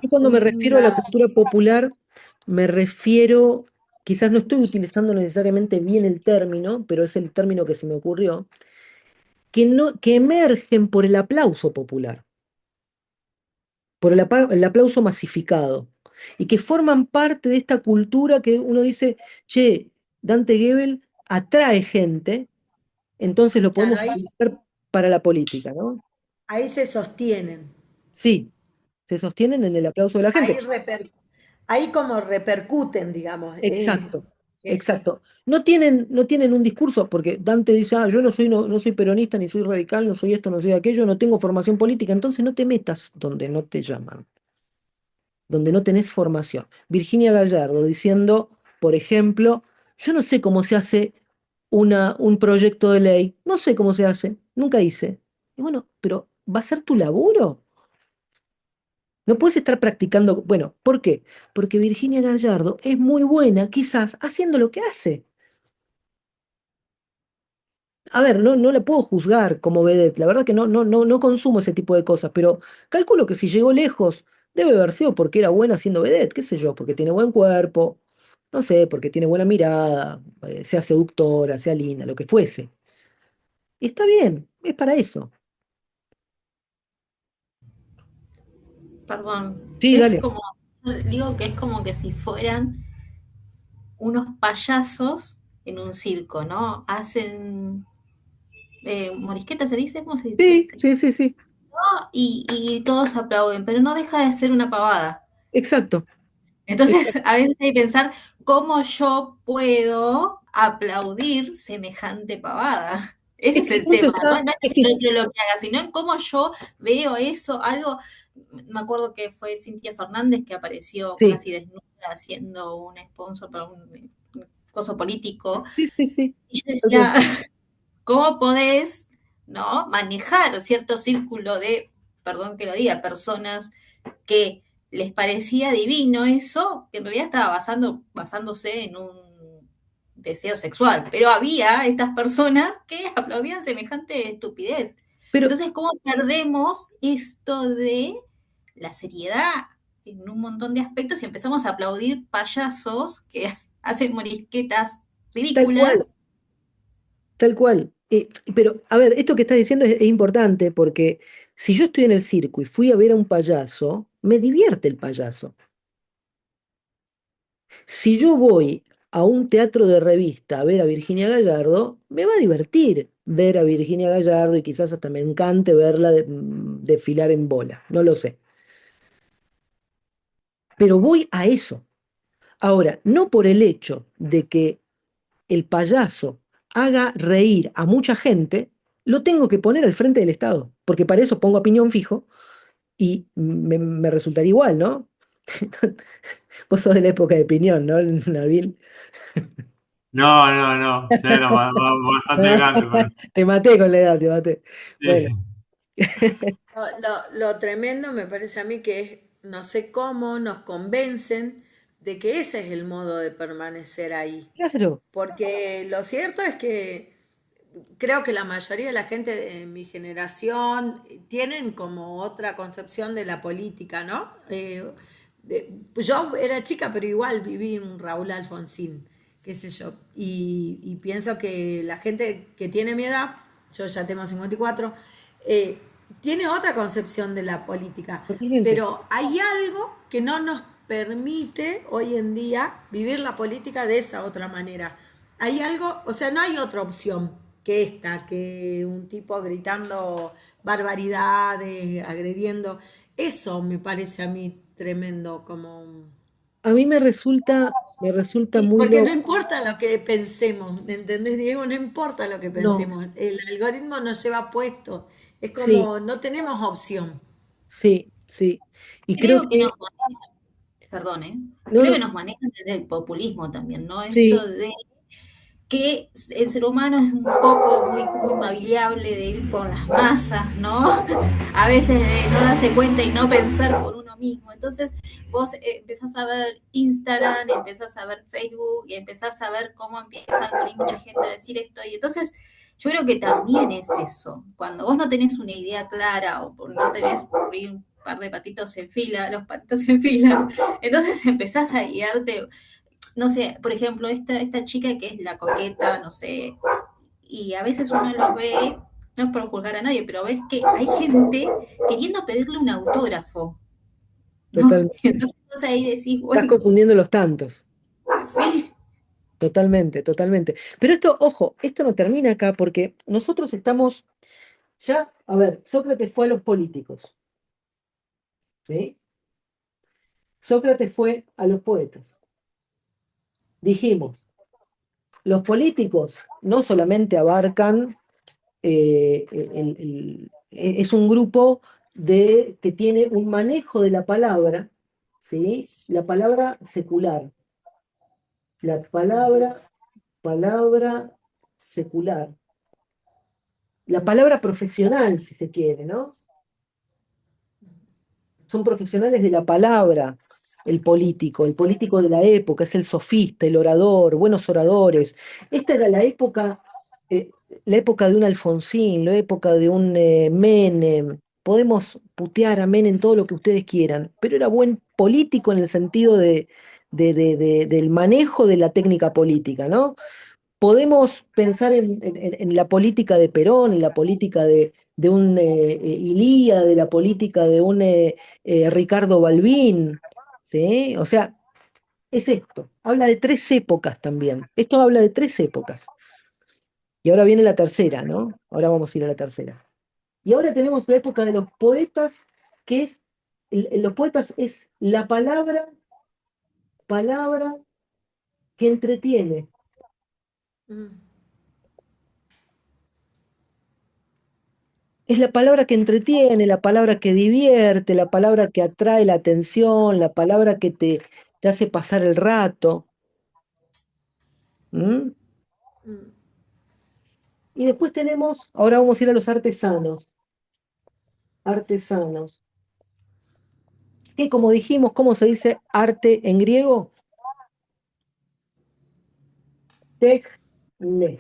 Yo cuando me refiero a la Una, cultura popular, me refiero, quizás no estoy utilizando necesariamente bien el término, pero es el término que se me ocurrió, que, no, que emergen por el aplauso popular, por el aplauso masificado, y que forman parte de esta cultura que uno dice, che, Dante Gebel atrae gente, entonces lo claro, podemos utilizar para la política, ¿no? ahí se sostienen, Sí, se sostienen en el aplauso de la ahí, gente. ahí como repercuten, digamos. Exacto, Es- exacto. No tienen un discurso, porque Dante dice, ah, yo no soy peronista, ni soy radical, no soy esto, no soy aquello, no tengo formación política, entonces no te metas donde no te llaman, donde no tenés formación. Virginia Gallardo diciendo, por ejemplo, yo no sé cómo se hace un proyecto de ley, no sé cómo se hace, nunca hice. Y bueno, pero ¿va a ser tu laburo? No puedes estar practicando, bueno, ¿por qué? Porque Virginia Gallardo es muy buena, quizás, haciendo lo que hace. A ver, no la puedo juzgar como vedette, la verdad que no consumo ese tipo de cosas, pero calculo que si llegó lejos, debe haber sido porque era buena haciendo vedette, qué sé yo, porque tiene buen cuerpo, no sé, porque tiene buena mirada, sea seductora, sea linda, lo que fuese. Y está bien, es para eso. Perdón, Sí, es dale. como, digo que es como que si fueran unos payasos en un circo, ¿no? Hacen morisqueta, ¿se dice? ¿Cómo se dice? Sí, sí, sí, sí. Y todos aplauden, pero no deja de ser una pavada. Exacto. Entonces, Exacto. a veces hay que pensar cómo yo puedo aplaudir semejante pavada. Ese Es es que el incluso tema, ¿no? está, No es es que que yo lo que haga, sino en cómo yo veo eso, algo. Me acuerdo que fue Cintia Fernández que apareció sí, casi desnuda haciendo un sponsor para un coso político. sí, sí, sí. Y yo Tal cual. decía, ¿cómo podés, no, manejar cierto círculo de, perdón que lo diga, personas que les parecía divino eso, que en realidad estaba basándose en un deseo sexual, pero había estas personas que aplaudían semejante estupidez. Pero, Entonces, ¿cómo perdemos esto de la seriedad en un montón de aspectos y empezamos a aplaudir payasos que hacen morisquetas tal cual. ridículas? Tal cual. Pero, a ver, esto que estás diciendo es importante porque si yo estoy en el circo y fui a ver a un payaso, me divierte el payaso. Si yo voy a un teatro de revista a ver a Virginia Gallardo, me va a divertir ver a Virginia Gallardo y quizás hasta me encante verla desfilar en bola, no lo sé. Pero voy a eso. Ahora, no por el hecho de que el payaso haga reír a mucha gente, lo tengo que poner al frente del Estado, porque para eso pongo a Piñón Fijo y me resultaría igual, ¿no? Vos sos de la época de Piñón, ¿no, Nabil? No, no, no, ya era bastante grande, pero Te maté con la edad, te maté. Bueno, sí. Lo tremendo me parece a mí que es, no sé cómo nos convencen de que ese es el modo de permanecer ahí. claro, Porque lo cierto es que creo que la mayoría de la gente de mi generación tienen como otra concepción de la política, ¿no? Yo era chica, pero igual viví un Raúl Alfonsín, qué sé yo. Y pienso que la gente que tiene mi edad, yo ya tengo 54, eh, tiene otra concepción de la política. totalmente. Pero hay algo que no nos permite hoy en día vivir la política de esa otra manera. Hay algo, o sea, no hay otra opción que esta, que un tipo gritando barbaridades, agrediendo. Eso me parece a mí tremendo, como... A mí me resulta Sí, muy porque no loco. importa lo que pensemos, ¿me entendés, Diego? No importa lo que No, pensemos. El algoritmo nos lleva puesto. Es sí, como, no tenemos opción. sí, sí. Y creo Creo que que, nos manejan, perdón, no, creo no, que nos manejan desde el populismo también, ¿no? Esto sí, de que el ser humano es un poco muy maleable de ir por las masas, ¿no? A veces de no darse cuenta y no pensar por uno mismo. Entonces vos empezás a ver Instagram, empezás a ver Facebook y empezás a ver cómo empiezan por ahí mucha gente a decir esto. Y entonces yo creo que también es eso. Cuando vos no tenés una idea clara o no tenés por ahí un par de patitos en fila, los patitos en fila, entonces empezás a guiarte no sé, por ejemplo, esta chica que es la coqueta, no sé, y a veces uno los ve, no es por juzgar a nadie, pero ves que hay gente queriendo pedirle un autógrafo, ¿no? Y totalmente. entonces vos ahí decís, Estás bueno, confundiendo los tantos. sí, Totalmente, totalmente. Pero esto, ojo, esto no termina acá porque nosotros estamos ya, a ver, Sócrates fue a los políticos, ¿sí? Sócrates fue a los poetas. Dijimos, los políticos no solamente abarcan, es un grupo que tiene un manejo de la palabra, ¿sí? La palabra secular, la palabra secular, la palabra profesional, si se quiere, ¿no? Son profesionales de la palabra, el político de la época, es el sofista, el orador, buenos oradores. Esta era eh, la época de un Alfonsín, la época de un Menem. Podemos putear a Menem todo lo que ustedes quieran, pero era buen político en el sentido del manejo de la técnica política, ¿no? Podemos pensar en la política de Perón, en la política de un Ilía, de la política de un Ricardo Balbín, ¿sí? O sea, es esto. Habla de tres épocas también. Esto habla de tres épocas. Y ahora viene la tercera, ¿no? Ahora vamos a ir a la tercera. Y ahora tenemos la época de los poetas, que es, los poetas es la palabra que entretiene. Mm. Es la palabra que entretiene, la palabra que divierte, la palabra que atrae la atención, la palabra que te hace pasar el rato. ¿M? Mm. Y después tenemos, ahora vamos a ir a los artesanos. Artesanos. Que como dijimos, ¿cómo se dice arte en griego? Techne.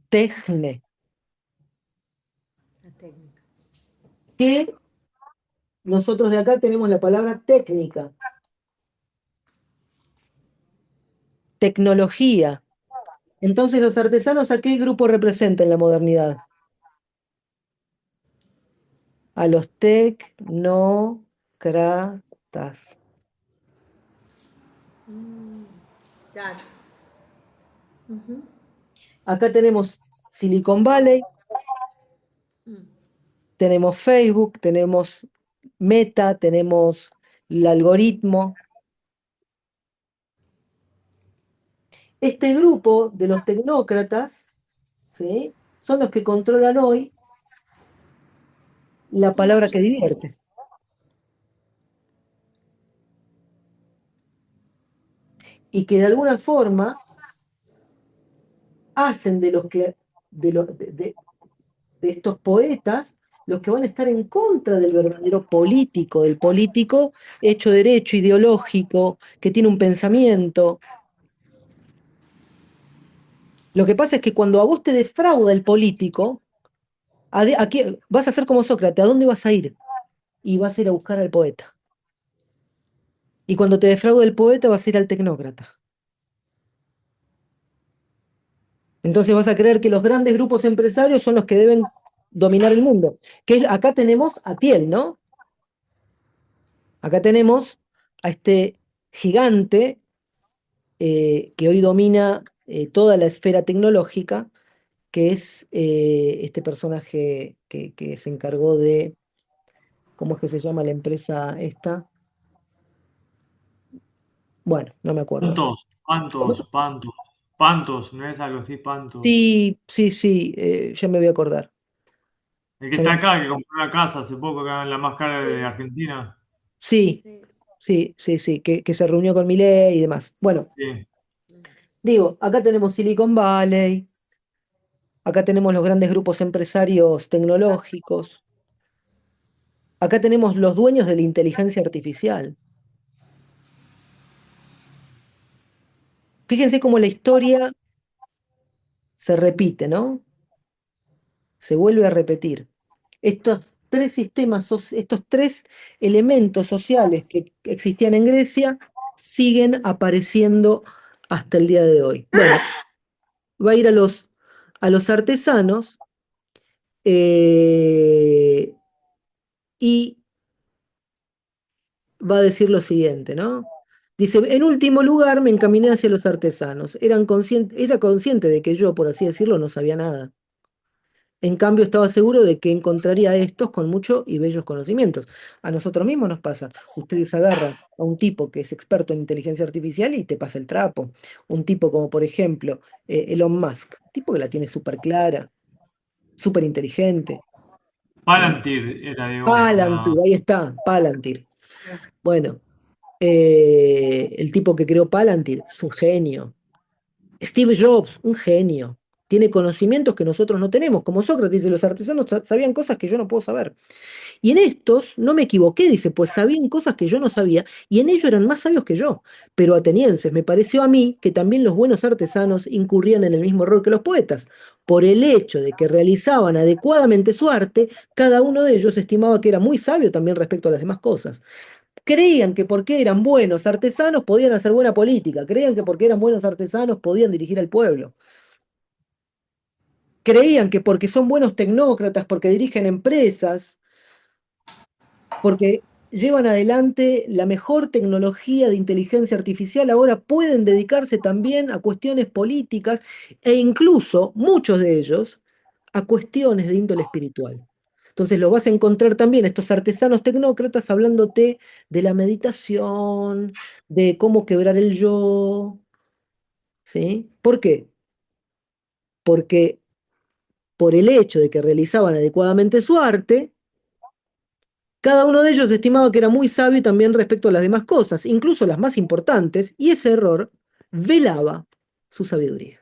Techne. La técnica. Que nosotros de acá tenemos la palabra técnica, tecnología. Entonces, los artesanos, ¿a qué grupo representan en la modernidad? A los tecnócratas. Claro. Acá tenemos Silicon Valley, tenemos Facebook, tenemos Meta, tenemos el algoritmo. Este grupo de los tecnócratas, ¿sí?, son los que controlan hoy la palabra que divierte. Y que de alguna forma hacen de los que de estos poetas los que van a estar en contra del verdadero político, del político hecho derecho, ideológico, que tiene un pensamiento. Lo que pasa es que cuando a vos te defrauda el político, aquí vas a ser como Sócrates, ¿a dónde vas a ir? Y vas a ir a buscar al poeta. Y cuando te defrauda el poeta, vas a ir al tecnócrata. Entonces vas a creer que los grandes grupos empresarios son los que deben dominar el mundo. Acá tenemos a Thiel, ¿no? Acá tenemos a este gigante que hoy domina toda la esfera tecnológica, que es este personaje que se encargó de, ¿cómo es que se llama la empresa esta? Bueno, no me acuerdo. Pantos, ¿no es algo así, Pantos? Sí, sí, sí, ya me voy a acordar. El que está acá, que compró una casa hace poco acá en la más cara de Argentina. Sí, sí, sí, sí, que se reunió con Milei y demás. Bueno, Sí. digo, acá tenemos Silicon Valley, acá tenemos los grandes grupos empresarios tecnológicos, acá tenemos los dueños de la inteligencia artificial. Fíjense cómo la historia se repite, ¿no? Se vuelve a repetir. Estos tres sistemas, estos tres elementos sociales que existían en Grecia siguen apareciendo hasta el día de hoy. Bueno, va a ir a los artesanos y va a decir lo siguiente, ¿no? Dice, en último lugar me encaminé hacia los artesanos. Ella consciente de que yo, por así decirlo, no sabía nada. En cambio, estaba seguro de que encontraría a estos con muchos y bellos conocimientos. A nosotros mismos nos pasa. Ustedes agarran a un tipo que es experto en inteligencia artificial y te pasa el trapo. Un tipo como, por ejemplo, Elon Musk, tipo que la tiene súper clara, súper inteligente. ¿Sí? Palantir era, digo. Palantir, ahí está, Palantir. Bueno, el tipo que creó Palantir es un genio. Steve Jobs, un genio. Tiene conocimientos que nosotros no tenemos. Como Sócrates dice, los artesanos sabían cosas que yo no puedo saber. Y en estos no me equivoqué, dice, pues sabían cosas que yo no sabía y en ello eran más sabios que yo. Pero atenienses, me pareció a mí que también los buenos artesanos incurrían en el mismo error que los poetas. Por el hecho de que realizaban adecuadamente su arte, cada uno de ellos estimaba que era muy sabio también respecto a las demás cosas. Creían que porque eran buenos artesanos podían hacer buena política, creían que porque eran buenos artesanos podían dirigir al pueblo. Creían que porque son buenos tecnócratas, porque dirigen empresas, porque llevan adelante la mejor tecnología de inteligencia artificial, ahora pueden dedicarse también a cuestiones políticas e incluso, muchos de ellos, a cuestiones de índole espiritual. Entonces lo vas a encontrar también, estos artesanos tecnócratas, hablándote de la meditación, de cómo quebrar el yo, ¿sí? ¿Por qué? Porque por el hecho de que realizaban adecuadamente su arte, cada uno de ellos estimaba que era muy sabio también respecto a las demás cosas, incluso las más importantes, y ese error velaba su sabiduría.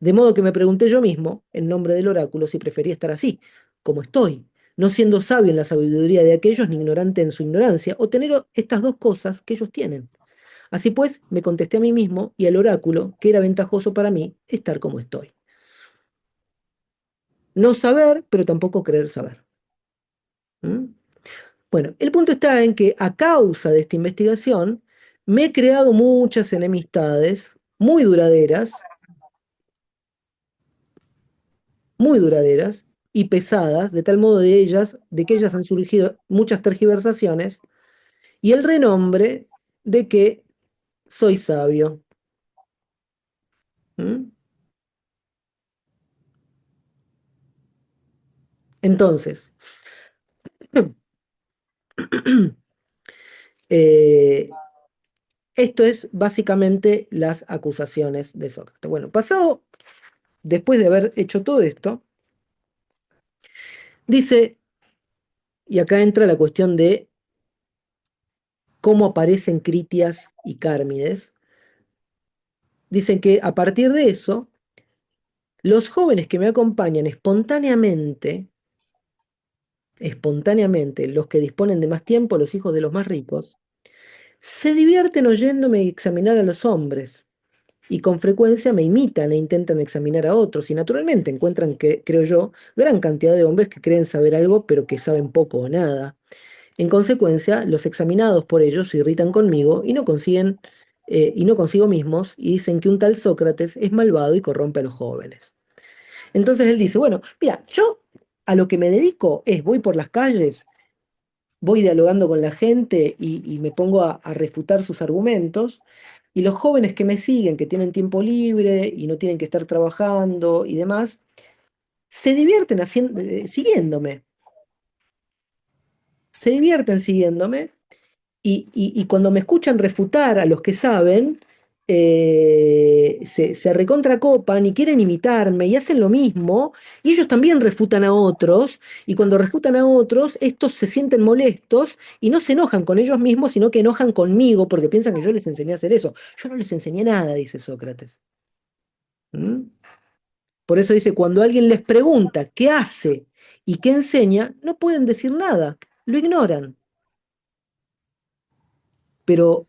De modo que me pregunté yo mismo, en nombre del oráculo, si prefería estar así, como estoy, no siendo sabio en la sabiduría de aquellos ni ignorante en su ignorancia, o tener estas dos cosas que ellos tienen. Así pues, me contesté a mí mismo y al oráculo que era ventajoso para mí estar como estoy. No saber, pero tampoco querer saber. ¿Mm? Bueno, el punto está en que a causa de esta investigación me he creado muchas enemistades muy duraderas y pesadas, de tal modo de que ellas han surgido muchas tergiversaciones y el renombre de que soy sabio. ¿Mm? Entonces, eh, esto es básicamente las acusaciones de Sócrates. Bueno, pasado, después de haber hecho todo esto, dice, y acá entra la cuestión de cómo aparecen Critias y Cármides. Dicen que a partir de eso, los jóvenes que me acompañan espontáneamente, los que disponen de más tiempo, los hijos de los más ricos, se divierten oyéndome examinar a los hombres y con frecuencia me imitan e intentan examinar a otros y naturalmente encuentran, que, creo yo, gran cantidad de hombres que creen saber algo pero que saben poco o nada. En consecuencia, los examinados por ellos se irritan conmigo y no consiguen y no consigo mismos y dicen que un tal Sócrates es malvado y corrompe a los jóvenes. Entonces él dice, bueno, mira, yo a lo que me dedico es, voy por las calles, voy dialogando con la gente y me pongo a refutar sus argumentos, y los jóvenes que me siguen, que tienen tiempo libre y no tienen que estar trabajando y demás, se divierten siguiéndome, se divierten siguiéndome, y cuando me escuchan refutar a los que saben, se recontracopan y quieren imitarme y hacen lo mismo, y ellos también refutan a otros, y cuando refutan a otros, estos se sienten molestos y no se enojan con ellos mismos, sino que enojan conmigo porque piensan que yo les enseñé a hacer eso. Yo no les enseñé nada, dice Sócrates. ¿Mm? Por eso dice, cuando alguien les pregunta qué hace y qué enseña, no pueden decir nada, lo ignoran. Pero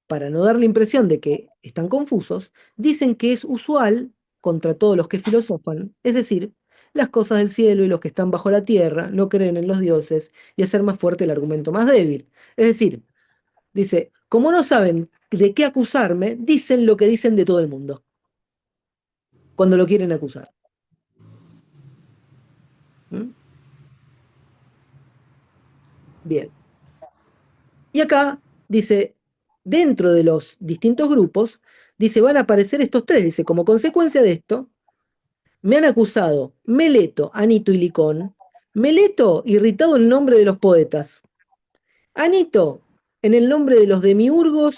para no dar la impresión de que están confusos, dicen que es usual contra todos los que filosofan, es decir, las cosas del cielo y los que están bajo la tierra no creen en los dioses y hacer más fuerte el argumento más débil. Es decir, dice, como no saben de qué acusarme, dicen lo que dicen de todo el mundo cuando lo quieren acusar. ¿Mm? Bien. Y acá dice, dentro de los distintos grupos, dice, van a aparecer estos tres. Dice, como consecuencia de esto, me han acusado Meleto, Anito y Licón. Meleto, irritado en nombre de los poetas. Anito, en el nombre de los demiurgos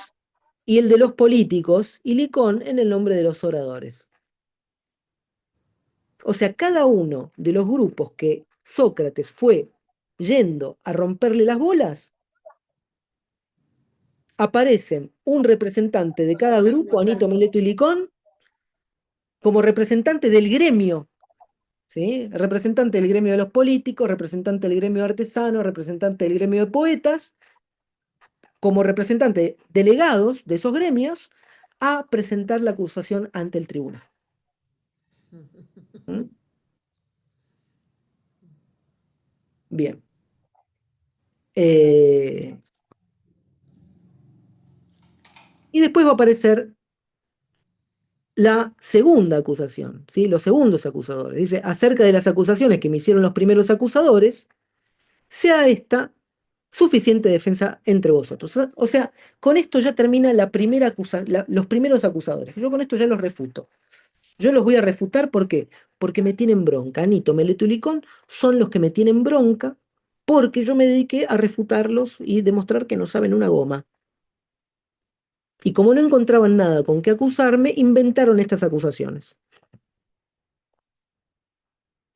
y el de los políticos. Y Licón, en el nombre de los oradores. O sea, cada uno de los grupos que Sócrates fue yendo a romperle las bolas, aparecen un representante de cada grupo, Anito, Meleto y Licón, como representante del gremio. ¿Sí? Representante del gremio de los políticos, representante del gremio de artesanos, representante del gremio de poetas, como representante delegados de esos gremios, a presentar la acusación ante el tribunal. ¿Mm? Bien. Y después va a aparecer la segunda acusación, ¿sí? Los segundos acusadores. Dice, acerca de las acusaciones que me hicieron los primeros acusadores, sea esta suficiente defensa entre vosotros. O sea, con esto ya termina los primeros acusadores. Yo con esto ya los refuto. Yo los voy a refutar, ¿por qué? Porque me tienen bronca. Anito, Meleto y Licón son los que me tienen bronca porque yo me dediqué a refutarlos y demostrar que no saben una goma. Y como no encontraban nada con qué acusarme, inventaron estas acusaciones.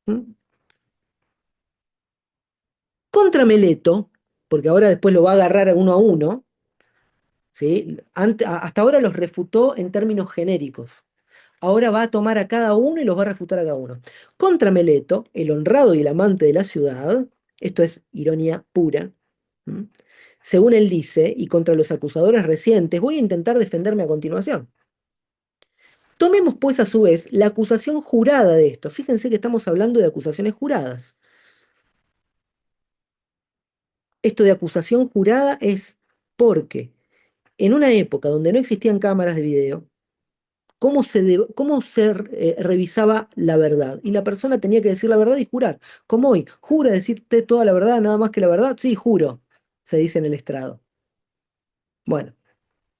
¿Mm? Contra Meleto, porque ahora después lo va a agarrar uno a uno, ¿sí? Hasta ahora los refutó en términos genéricos. Ahora va a tomar a cada uno y los va a refutar a cada uno. Contra Meleto, el honrado y el amante de la ciudad, esto es ironía pura, ¿m? Según él dice, y contra los acusadores recientes, voy a intentar defenderme a continuación. Tomemos pues a su vez la acusación jurada de esto. Fíjense que estamos hablando de acusaciones juradas. Esto de acusación jurada es porque en una época donde no existían cámaras de video, cómo se revisaba la verdad. Y la persona tenía que decir la verdad y jurar. Como hoy, ¿jura decirte toda la verdad, nada más que la verdad? Sí, juro, se dice en el estrado. Bueno,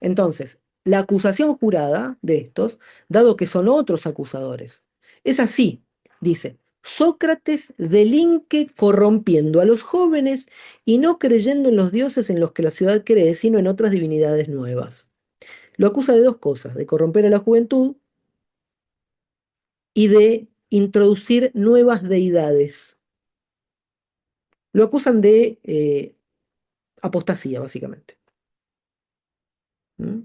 entonces, la acusación jurada de estos, dado que son otros acusadores. Es así, dice, Sócrates delinque corrompiendo a los jóvenes y no creyendo en los dioses en los que la ciudad cree, sino en otras divinidades nuevas. Lo acusa de dos cosas, de corromper a la juventud y de introducir nuevas deidades. Lo acusan de apostasía, básicamente. ¿Mm?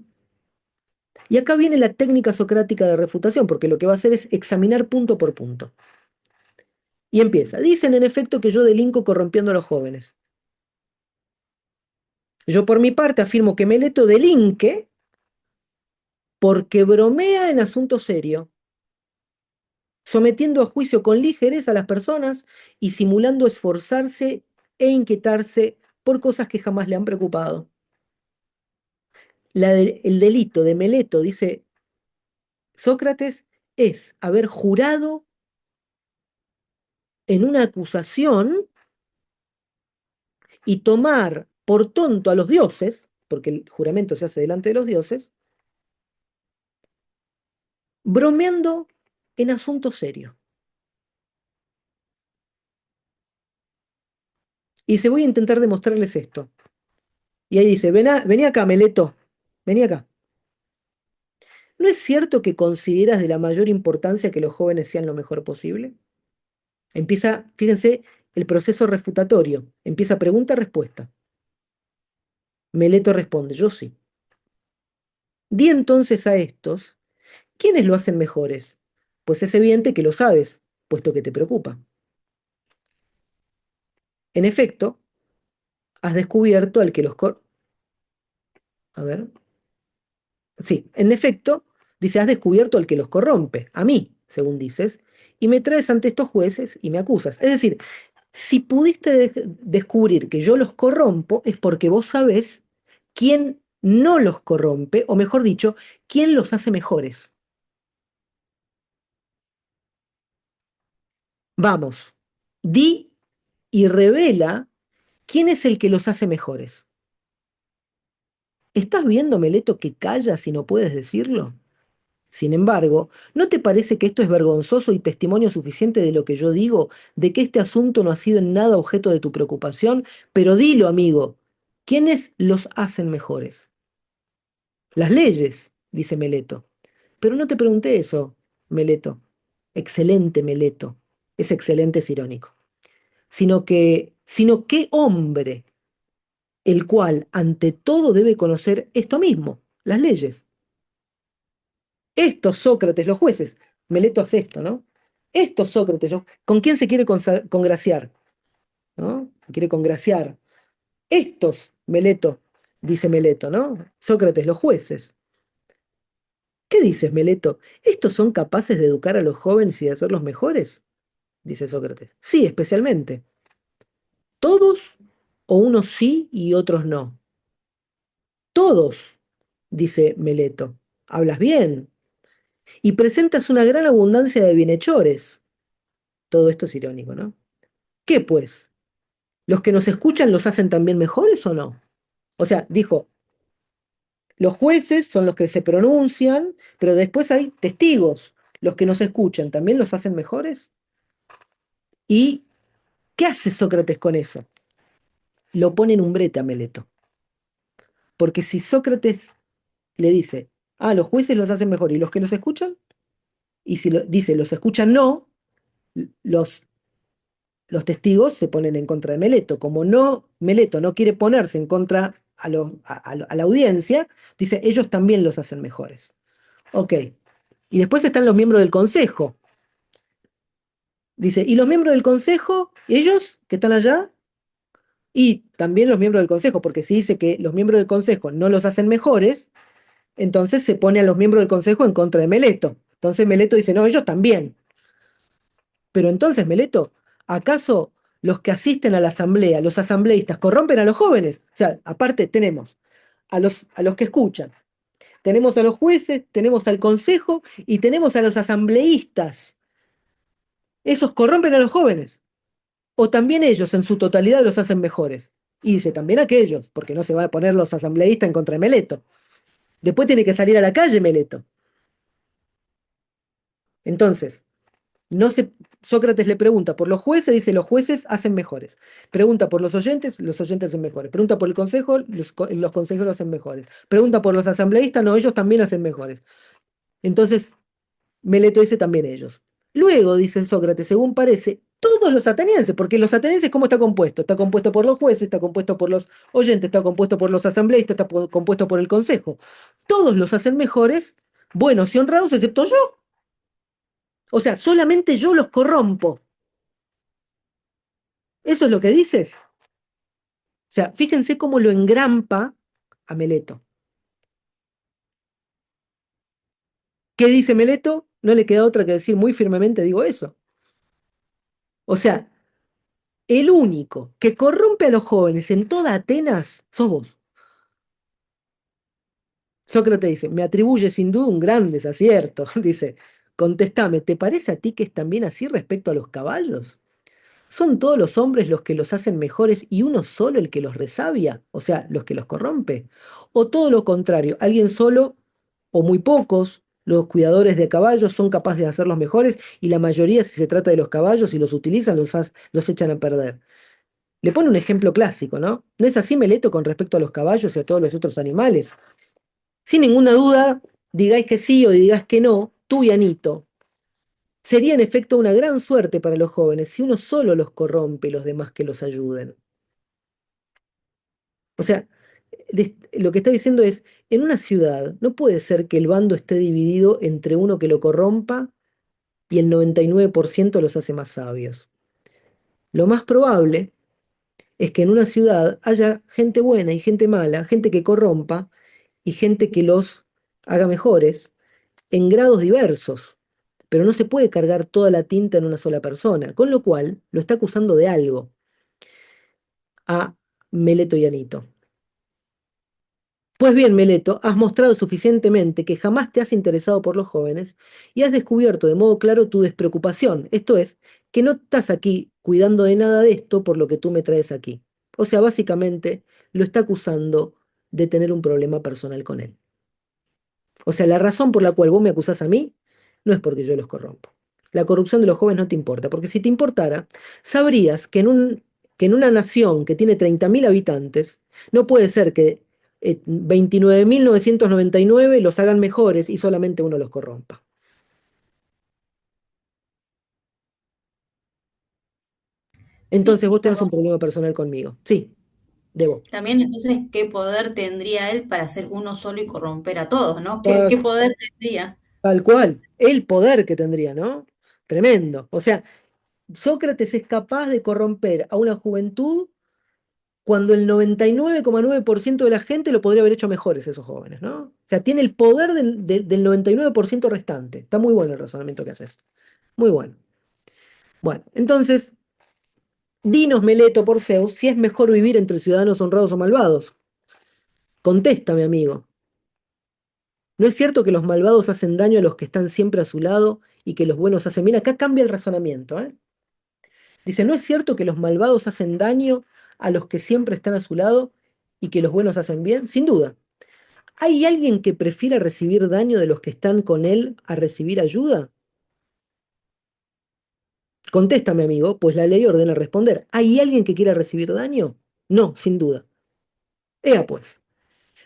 Y acá viene la técnica socrática de refutación, porque lo que va a hacer es examinar punto por punto. Y empieza. Dicen en efecto que yo delinco corrompiendo a los jóvenes. Yo por mi parte afirmo que Meleto delinque porque bromea en asunto serio, sometiendo a juicio con ligereza a las personas y simulando esforzarse e inquietarse por cosas que jamás le han preocupado. El delito de Meleto, dice Sócrates, es haber jurado en una acusación y tomar por tonto a los dioses, porque el juramento se hace delante de los dioses, bromeando en asunto serio. Y dice, voy a intentar demostrarles esto. Y ahí dice, vení acá, Meleto, vení acá. ¿No es cierto que consideras de la mayor importancia que los jóvenes sean lo mejor posible? Empieza, fíjense, el proceso refutatorio. Empieza pregunta-respuesta. Meleto responde, yo sí. Di entonces a estos, ¿quiénes lo hacen mejores? Pues es evidente que lo sabes, puesto que te preocupa. En efecto, has descubierto al que los... A ver. Sí, en efecto, dice, has descubierto al que los corrompe, a mí, según dices, y me traes ante estos jueces y me acusas. Es decir, si pudiste descubrir que yo los corrompo, es porque vos sabés quién no los corrompe, o mejor dicho, quién los hace mejores. Vamos, di y revela quién es el que los hace mejores. ¿Estás viendo, Meleto, que callas y no puedes decirlo? Sin embargo, ¿no te parece que esto es vergonzoso y testimonio suficiente de lo que yo digo, de que este asunto no ha sido en nada objeto de tu preocupación? Pero dilo, amigo, ¿quiénes los hacen mejores? Las leyes, dice Meleto. Pero no te pregunté eso, Meleto. Excelente, Meleto. Es excelente, es irónico. Sino qué hombre, el cual ante todo debe conocer esto mismo, las leyes. Estos Sócrates, los jueces, Meleto hace esto, ¿no? Estos Sócrates, ¿con quién se quiere congraciar? ¿No? Se quiere congraciar. Estos, Meleto, dice Meleto, ¿no? Sócrates, los jueces. ¿Qué dices, Meleto? ¿Estos son capaces de educar a los jóvenes y de hacerlos mejores? Dice Sócrates. Sí, especialmente. ¿Todos o unos sí y otros no? Todos, dice Meleto. Hablas bien. Y presentas una gran abundancia de bienhechores. Todo esto es irónico, ¿no? ¿Qué pues? ¿Los que nos escuchan los hacen también mejores o no? O sea, dijo, los jueces son los que se pronuncian, pero después hay testigos. ¿Los que nos escuchan también los hacen mejores? ¿Y qué hace Sócrates con eso? Lo pone en un brete a Meleto. Porque si Sócrates le dice, los jueces los hacen mejor, ¿y los que los escuchan? Y si dice, los escuchan no, los testigos se ponen en contra de Meleto. Como no, Meleto no quiere ponerse en contra a la audiencia, dice, ellos también los hacen mejores. Ok. Y después están los miembros del consejo. Dice, ¿y los miembros del consejo? ¿Ellos que están allá? Y también los miembros del consejo, porque si dice que los miembros del consejo no los hacen mejores, entonces se pone a los miembros del consejo en contra de Meleto. Entonces Meleto dice, no, ellos también. Pero entonces, Meleto, ¿acaso los que asisten a la asamblea, los asambleístas, corrompen a los jóvenes? O sea, aparte tenemos a los que escuchan, tenemos a los jueces, tenemos al consejo y tenemos a los asambleístas. ¿Esos corrompen a los jóvenes? ¿O también ellos en su totalidad los hacen mejores? Y dice también aquellos, porque no se va a poner los asambleístas en contra de Meleto. Después tiene que salir a la calle, Meleto. Entonces, no se, Sócrates le pregunta por los jueces, dice los jueces hacen mejores. Pregunta por los oyentes hacen mejores. Pregunta por el consejo, los consejeros hacen mejores. Pregunta por los asambleístas, no, ellos también hacen mejores. Entonces, Meleto dice también ellos. Luego, dice Sócrates, según parece, todos los atenienses, porque los atenienses, ¿cómo está compuesto? Está compuesto por los jueces, está compuesto por los oyentes, está compuesto por los asambleístas, está compuesto por el consejo. Todos los hacen mejores, buenos y honrados, excepto yo. O sea, solamente yo los corrompo. ¿Eso es lo que dices? O sea, fíjense cómo lo engrampa a Meleto. ¿Qué dice Meleto? No le queda otra que decir muy firmemente, digo eso. O sea, el único que corrompe a los jóvenes en toda Atenas sos vos. Sócrates dice, me atribuye sin duda un gran desacierto. Dice, contestame, ¿te parece a ti que es también así respecto a los caballos? ¿Son todos los hombres los que los hacen mejores y uno solo el que los resabia? O sea, los que los corrompe. ¿O todo lo contrario, alguien solo o muy pocos, los cuidadores de caballos, son capaces de hacerlos mejores y la mayoría, si se trata de los caballos y los utilizan, los echan a perder? Le pone un ejemplo clásico, ¿no? ¿No es así, Meleto, con respecto a los caballos y a todos los otros animales? Sin ninguna duda, digáis que sí o digáis que no, tú y Anito. Sería en efecto una gran suerte para los jóvenes si uno solo los corrompe y los demás que los ayuden. O sea, lo que está diciendo es, en una ciudad no puede ser que el bando esté dividido entre uno que lo corrompa y el 99% los hace más sabios. Lo más probable es que en una ciudad haya gente buena y gente mala, gente que corrompa y gente que los haga mejores en grados diversos, pero no se puede cargar toda la tinta en una sola persona, con lo cual lo está acusando de algo a Meleto y Anito. Pues bien, Meleto, has mostrado suficientemente que jamás te has interesado por los jóvenes y has descubierto de modo claro tu despreocupación, esto es, que no estás aquí cuidando de nada de esto por lo que tú me traes aquí. O sea, básicamente lo está acusando de tener un problema personal con él. O sea, la razón por la cual vos me acusás a mí no es porque yo los corrompo. La corrupción de los jóvenes no te importa, porque si te importara, sabrías que en una nación que tiene 30.000 habitantes, no puede ser que 29.999 los hagan mejores y solamente uno los corrompa. Entonces Sí, vos tenés un perdón. problema personal conmigo. Sí, debo. También entonces, ¿qué poder tendría él para ser uno solo y corromper a todos, ¿no? ¿Qué, Ta- qué poder tendría? Tal cual. El poder que tendría, ¿no? Tremendo. O sea, Sócrates es capaz de corromper a una juventud cuando el 99,9% de la gente lo podría haber hecho mejores esos jóvenes, ¿no? O sea, tiene el poder del 99% restante. Está muy bueno el razonamiento que haces. Muy bueno. Bueno, entonces, dinos, Meleto, por Zeus, si es mejor vivir entre ciudadanos honrados o malvados. Contéstame, amigo. ¿No es cierto que los malvados hacen daño a los que están siempre a su lado y que los buenos hacen bien? Acá cambia el razonamiento, ¿eh? Dice, ¿no es cierto que los malvados hacen daño a los que siempre están a su lado y que los buenos hacen bien? Sin duda. ¿Hay alguien que prefiera recibir daño de los que están con él a recibir ayuda? Contéstame, amigo, pues la ley ordena responder. ¿Hay alguien que quiera recibir daño? No, sin duda. Ea pues,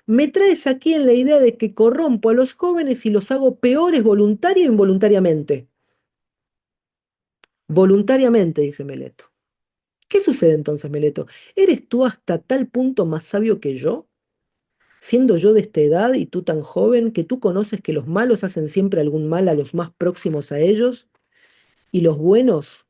me traes aquí en la idea de que corrompo a los jóvenes y los hago peores voluntaria o involuntariamente. Voluntariamente, dice Meleto. ¿Qué sucede entonces, Meleto? ¿Eres tú hasta tal punto más sabio que yo? Siendo yo de esta edad y tú tan joven, que tú conoces que los malos hacen siempre algún mal a los más próximos a ellos y los buenos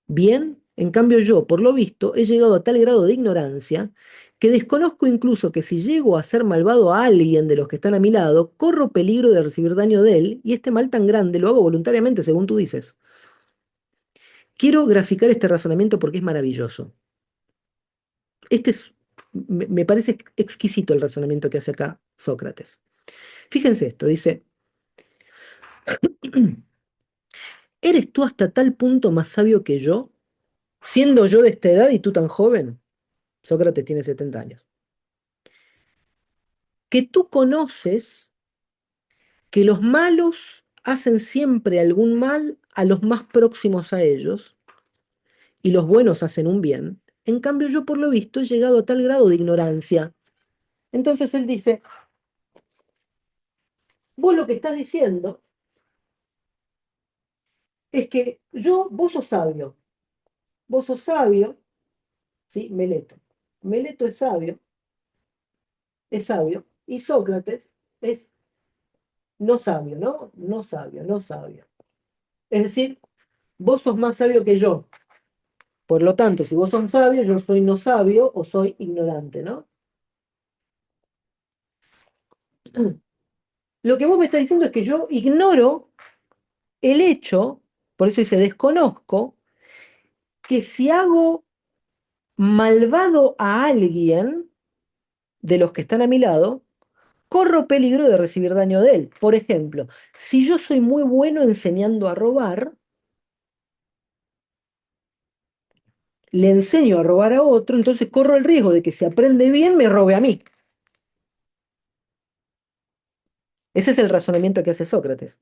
bien. En cambio yo, por lo visto, he llegado a tal grado de ignorancia que desconozco incluso que si llego a ser malvado a alguien de los que están a mi lado, corro peligro de recibir daño de él y este mal tan grande lo hago voluntariamente, según tú dices. Quiero graficar este razonamiento porque es maravilloso. Este es, me parece exquisito el razonamiento que hace acá Sócrates. Fíjense esto, dice, ¿eres tú hasta tal punto más sabio que yo, siendo yo de esta edad y tú tan joven? Sócrates tiene 70 años. que tú conoces que los malos hacen siempre algún mal a los más próximos a ellos y los buenos hacen un bien. En cambio, yo por lo visto he llegado a tal grado de ignorancia. Entonces él dice, vos lo que estás diciendo es que vos sos sabio, ¿sí? Meleto. Meleto es sabio, y Sócrates es no sabio, ¿no? No sabio, no sabio. Es decir, vos sos más sabio que yo. Por lo tanto, si vos sos sabio, yo soy no sabio o soy ignorante, ¿no? Lo que vos me estás diciendo es que yo ignoro el hecho, por eso dice desconozco, que si hago malvado a alguien de los que están a mi lado, corro peligro de recibir daño de él. Por ejemplo, si yo soy muy bueno enseñando a robar, le enseño a robar a otro, entonces corro el riesgo de que si aprende bien me robe a mí. Ese es el razonamiento que hace Sócrates.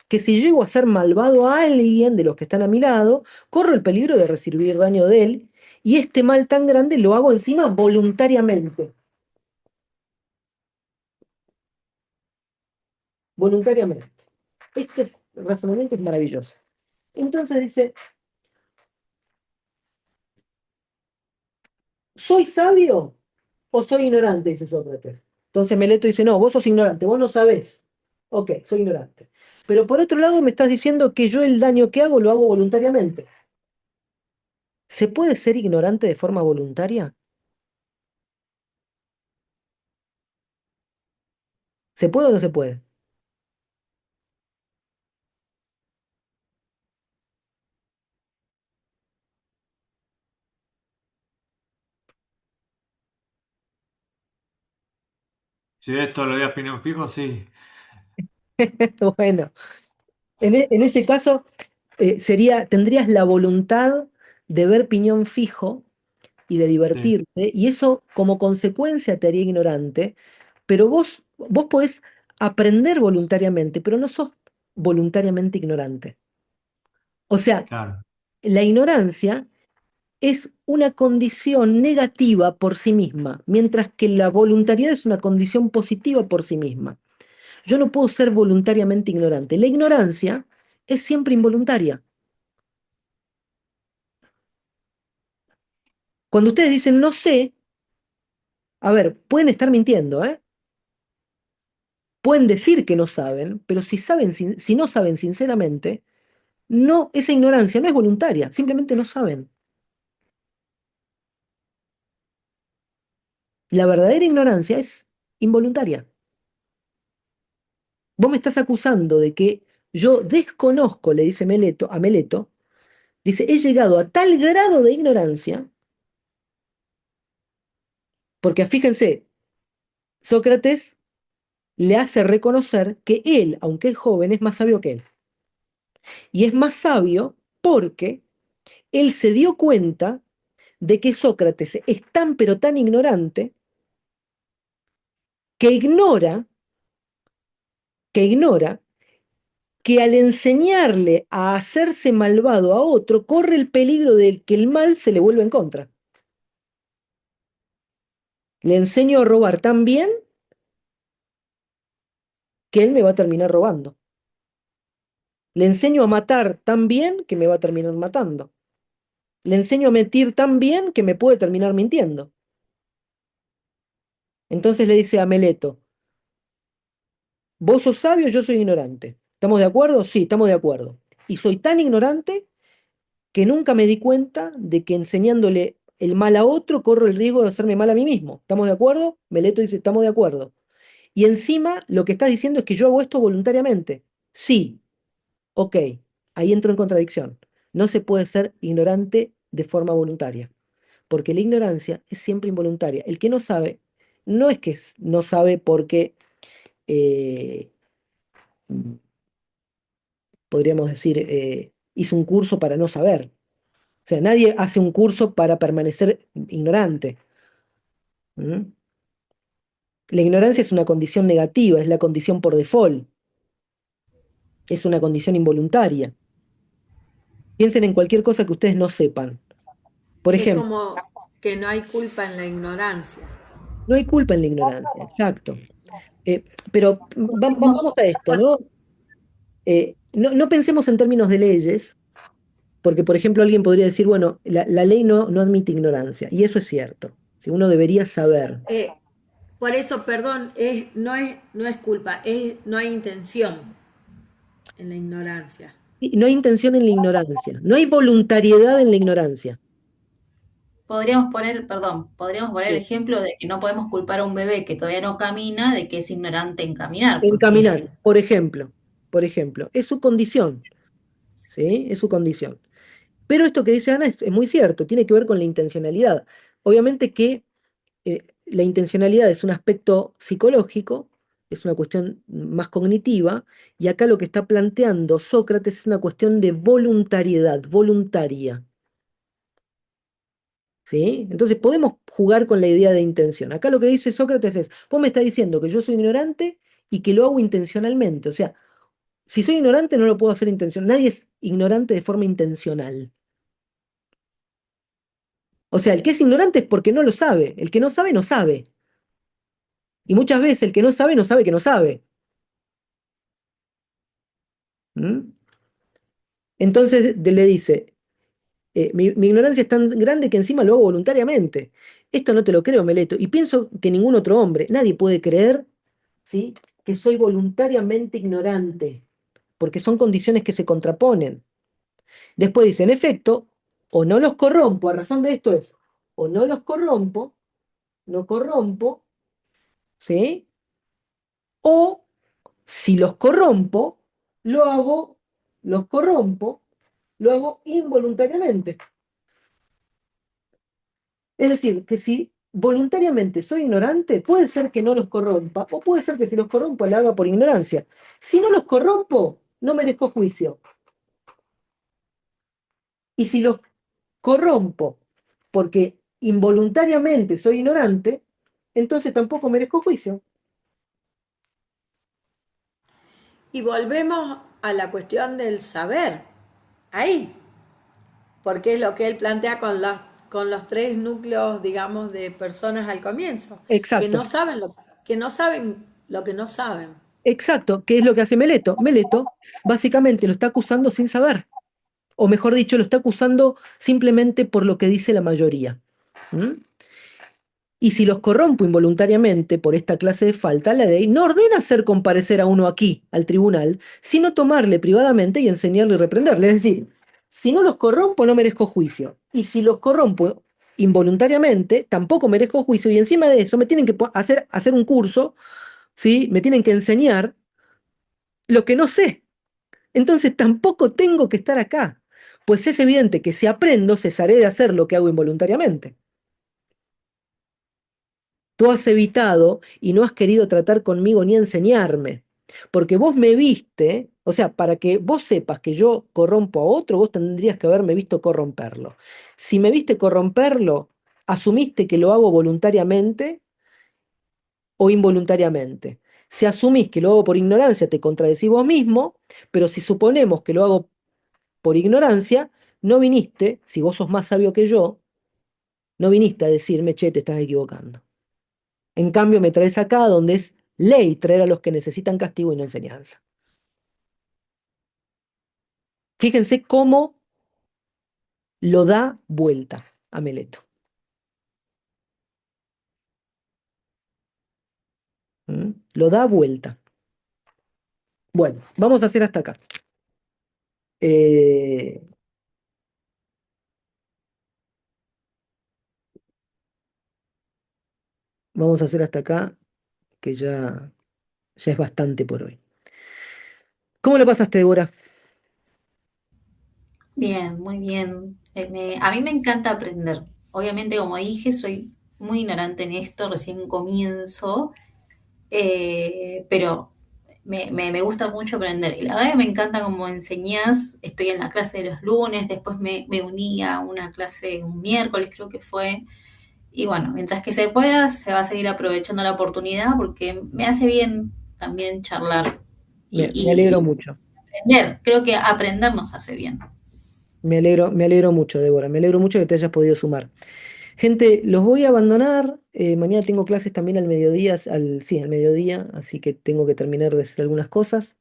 Que si llego a ser malvado a alguien de los que están a mi lado, corro el peligro de recibir daño de él, y este mal tan grande lo hago encima voluntariamente. Voluntariamente. Razonamiento es maravilloso. Entonces dice, ¿soy sabio o soy ignorante? Dice Sócrates. Entonces Meleto dice, no, vos sos ignorante, vos no sabés. Ok, soy ignorante. Pero por otro lado me estás diciendo que yo el daño que hago lo hago voluntariamente. ¿Se puede ser ignorante de forma voluntaria? ¿Se puede o no se puede? Si ves todos los días Piñón Fijo, sí, Bueno, en ese caso tendrías la voluntad de ver piñón fijo y de sí, divertirte, y eso como consecuencia te haría ignorante, pero vos podés aprender voluntariamente, pero no sos voluntariamente ignorante. O sea, claro. la ignorancia es una condición negativa por sí misma, mientras que la voluntariedad es una condición positiva por sí misma. Yo no puedo ser voluntariamente ignorante. La ignorancia es siempre involuntaria. Cuando ustedes dicen no sé, a ver, pueden estar mintiendo, ¿eh? Pueden decir que no saben, pero si no saben sinceramente, no, esa ignorancia no es voluntaria, simplemente no saben. La verdadera ignorancia es involuntaria. Vos me estás acusando de que yo desconozco, le dice a Meleto, dice, he llegado a tal grado de ignorancia, porque fíjense, Sócrates le hace reconocer que él, aunque es joven, es más sabio que él. Y es más sabio porque él se dio cuenta de que Sócrates es tan pero tan ignorante que ignora que al enseñarle a hacerse malvado a otro, corre el peligro de que el mal se le vuelva en contra. Le enseño a robar tan bien que él me va a terminar robando. Le enseño a matar tan bien que me va a terminar matando. Le enseño a mentir tan bien que me puede terminar mintiendo. Entonces le dice a Meleto, vos sos sabio, yo soy ignorante. ¿Estamos de acuerdo? Sí, estamos de acuerdo. Y soy tan ignorante que nunca me di cuenta de que enseñándole el mal a otro corro el riesgo de hacerme mal a mí mismo. ¿Estamos de acuerdo? Meleto dice, estamos de acuerdo. Y encima lo que estás diciendo es que yo hago esto voluntariamente. Sí, ok, ahí entro en contradicción. No se puede ser ignorante de forma voluntaria, porque la ignorancia es siempre involuntaria. El que no sabe, no es que no sabe porque, eh, podríamos decir, hizo un curso para no saber. O sea, nadie hace un curso para permanecer ignorante. ¿Mm? La ignorancia es una condición negativa, es la condición por default, es una condición involuntaria. Piensen en cualquier cosa que ustedes no sepan. Por Es ejemplo, como que no hay culpa en la ignorancia. no hay culpa en la ignorancia, exacto. Pero Podemos, vamos a esto, ¿no? No pensemos en términos de leyes, porque, por ejemplo, alguien podría decir, bueno, la ley no admite ignorancia, y eso es cierto. Si uno debería saber. Eh, por eso, perdón, no es culpa, no hay intención en la ignorancia. Y no hay intención en la ignorancia, no hay voluntariedad en la ignorancia. podríamos poner el Sí. ejemplo de que no podemos culpar a un bebé que todavía no camina de que es ignorante en caminar, En porque caminar, por ejemplo, es su condición, ¿sí? Es su condición. Pero esto que dice Ana es muy cierto, tiene que ver con la intencionalidad. Obviamente que la intencionalidad es un aspecto psicológico, es una cuestión más cognitiva, y acá lo que está planteando Sócrates es una cuestión de voluntariedad, voluntaria. ¿Sí? Entonces podemos jugar con la idea de intención. Acá lo que dice Sócrates es, vos me estás diciendo que yo soy ignorante y que lo hago intencionalmente. O sea, si soy ignorante no lo puedo hacer intencional. Nadie es ignorante de forma intencional. O sea, el que es ignorante es porque no lo sabe. El que no sabe, no sabe. Y muchas veces el que no sabe, no sabe que no sabe. ¿Mm? Entonces le dice, mi ignorancia es tan grande que encima lo hago voluntariamente. Esto no te lo creo, Meleto. Y pienso que ningún otro hombre, nadie puede creer, ¿sí?, que soy voluntariamente ignorante, porque son condiciones que se contraponen. Después dice, en efecto, o no los corrompo, a razón de esto es, o no los corrompo, no corrompo, ¿sí? O si los corrompo, lo hago, los corrompo, lo hago involuntariamente. Es decir, que si voluntariamente soy ignorante, puede ser que no los corrompa, o puede ser que si los corrompo lo haga por ignorancia. Si no los corrompo, no merezco juicio. Y si los corrompo porque involuntariamente soy ignorante, entonces tampoco merezco juicio. Y volvemos a la cuestión del saber, ahí, porque es lo que él plantea con los tres núcleos, digamos, de personas al comienzo, que Exacto, no saben que no saben lo que no saben. exacto. ¿Qué es lo que hace Meleto? Meleto básicamente lo está acusando sin saber, o mejor dicho, lo está acusando simplemente por lo que dice la mayoría. ¿Mm? Y si los corrompo involuntariamente por esta clase de falta, la ley no ordena hacer comparecer a uno aquí, al tribunal, sino tomarle privadamente y enseñarle y reprenderle. Es decir, si no los corrompo, no merezco juicio. Y si los corrompo involuntariamente, tampoco merezco juicio. Y encima de eso, me tienen que hacer un curso, ¿sí? Me tienen que enseñar lo que no sé. Entonces tampoco tengo que estar acá. Pues es evidente que si aprendo, cesaré de hacer lo que hago involuntariamente. Tú has evitado y no has querido tratar conmigo ni enseñarme, porque vos me viste, o sea, para que vos sepas que yo corrompo a otro, vos tendrías que haberme visto corromperlo. Si me viste corromperlo, asumiste que lo hago voluntariamente o involuntariamente. Si asumís que lo hago por ignorancia, te contradecís vos mismo, pero si suponemos que lo hago por ignorancia, no viniste, si vos sos más sabio que yo, no viniste a decirme, che, te estás equivocando. En cambio, me traes acá donde es ley traer a los que necesitan castigo y no enseñanza. Fíjense cómo lo da vuelta a Meleto. ¿Mm? Lo da vuelta. Bueno, vamos a hacer hasta acá. Eh, vamos a hacer hasta acá, que ya es bastante por hoy. ¿Cómo lo pasaste, Débora? bien, muy bien. A mí me encanta aprender. Obviamente, como dije, soy muy ignorante en esto, recién comienzo, pero me gusta mucho aprender. Y la verdad que me encanta cómo enseñás. Estoy en la clase de los lunes, después me uní a una clase un miércoles, creo que fue, Y bueno, mientras que se pueda, se va a seguir aprovechando la oportunidad porque me hace bien también charlar Me alegro y mucho. aprender. Creo que aprender nos hace bien. Me alegro mucho, Débora. Me alegro mucho que te hayas podido sumar. Gente, los voy a abandonar. Mañana tengo clases también al mediodía, sí, al mediodía, así que tengo que terminar de hacer algunas cosas.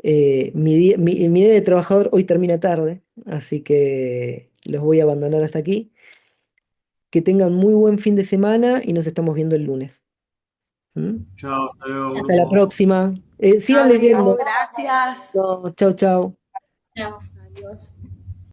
Mi día de trabajador hoy termina tarde, así que los voy a abandonar hasta aquí. Que tengan muy buen fin de semana y nos estamos viendo el lunes. ¿Mm? Chao, hasta luego, Hasta la Bruno. próxima. Sigan Chao, Diego, leyendo. gracias. No, chau, chau. Chao. Adiós.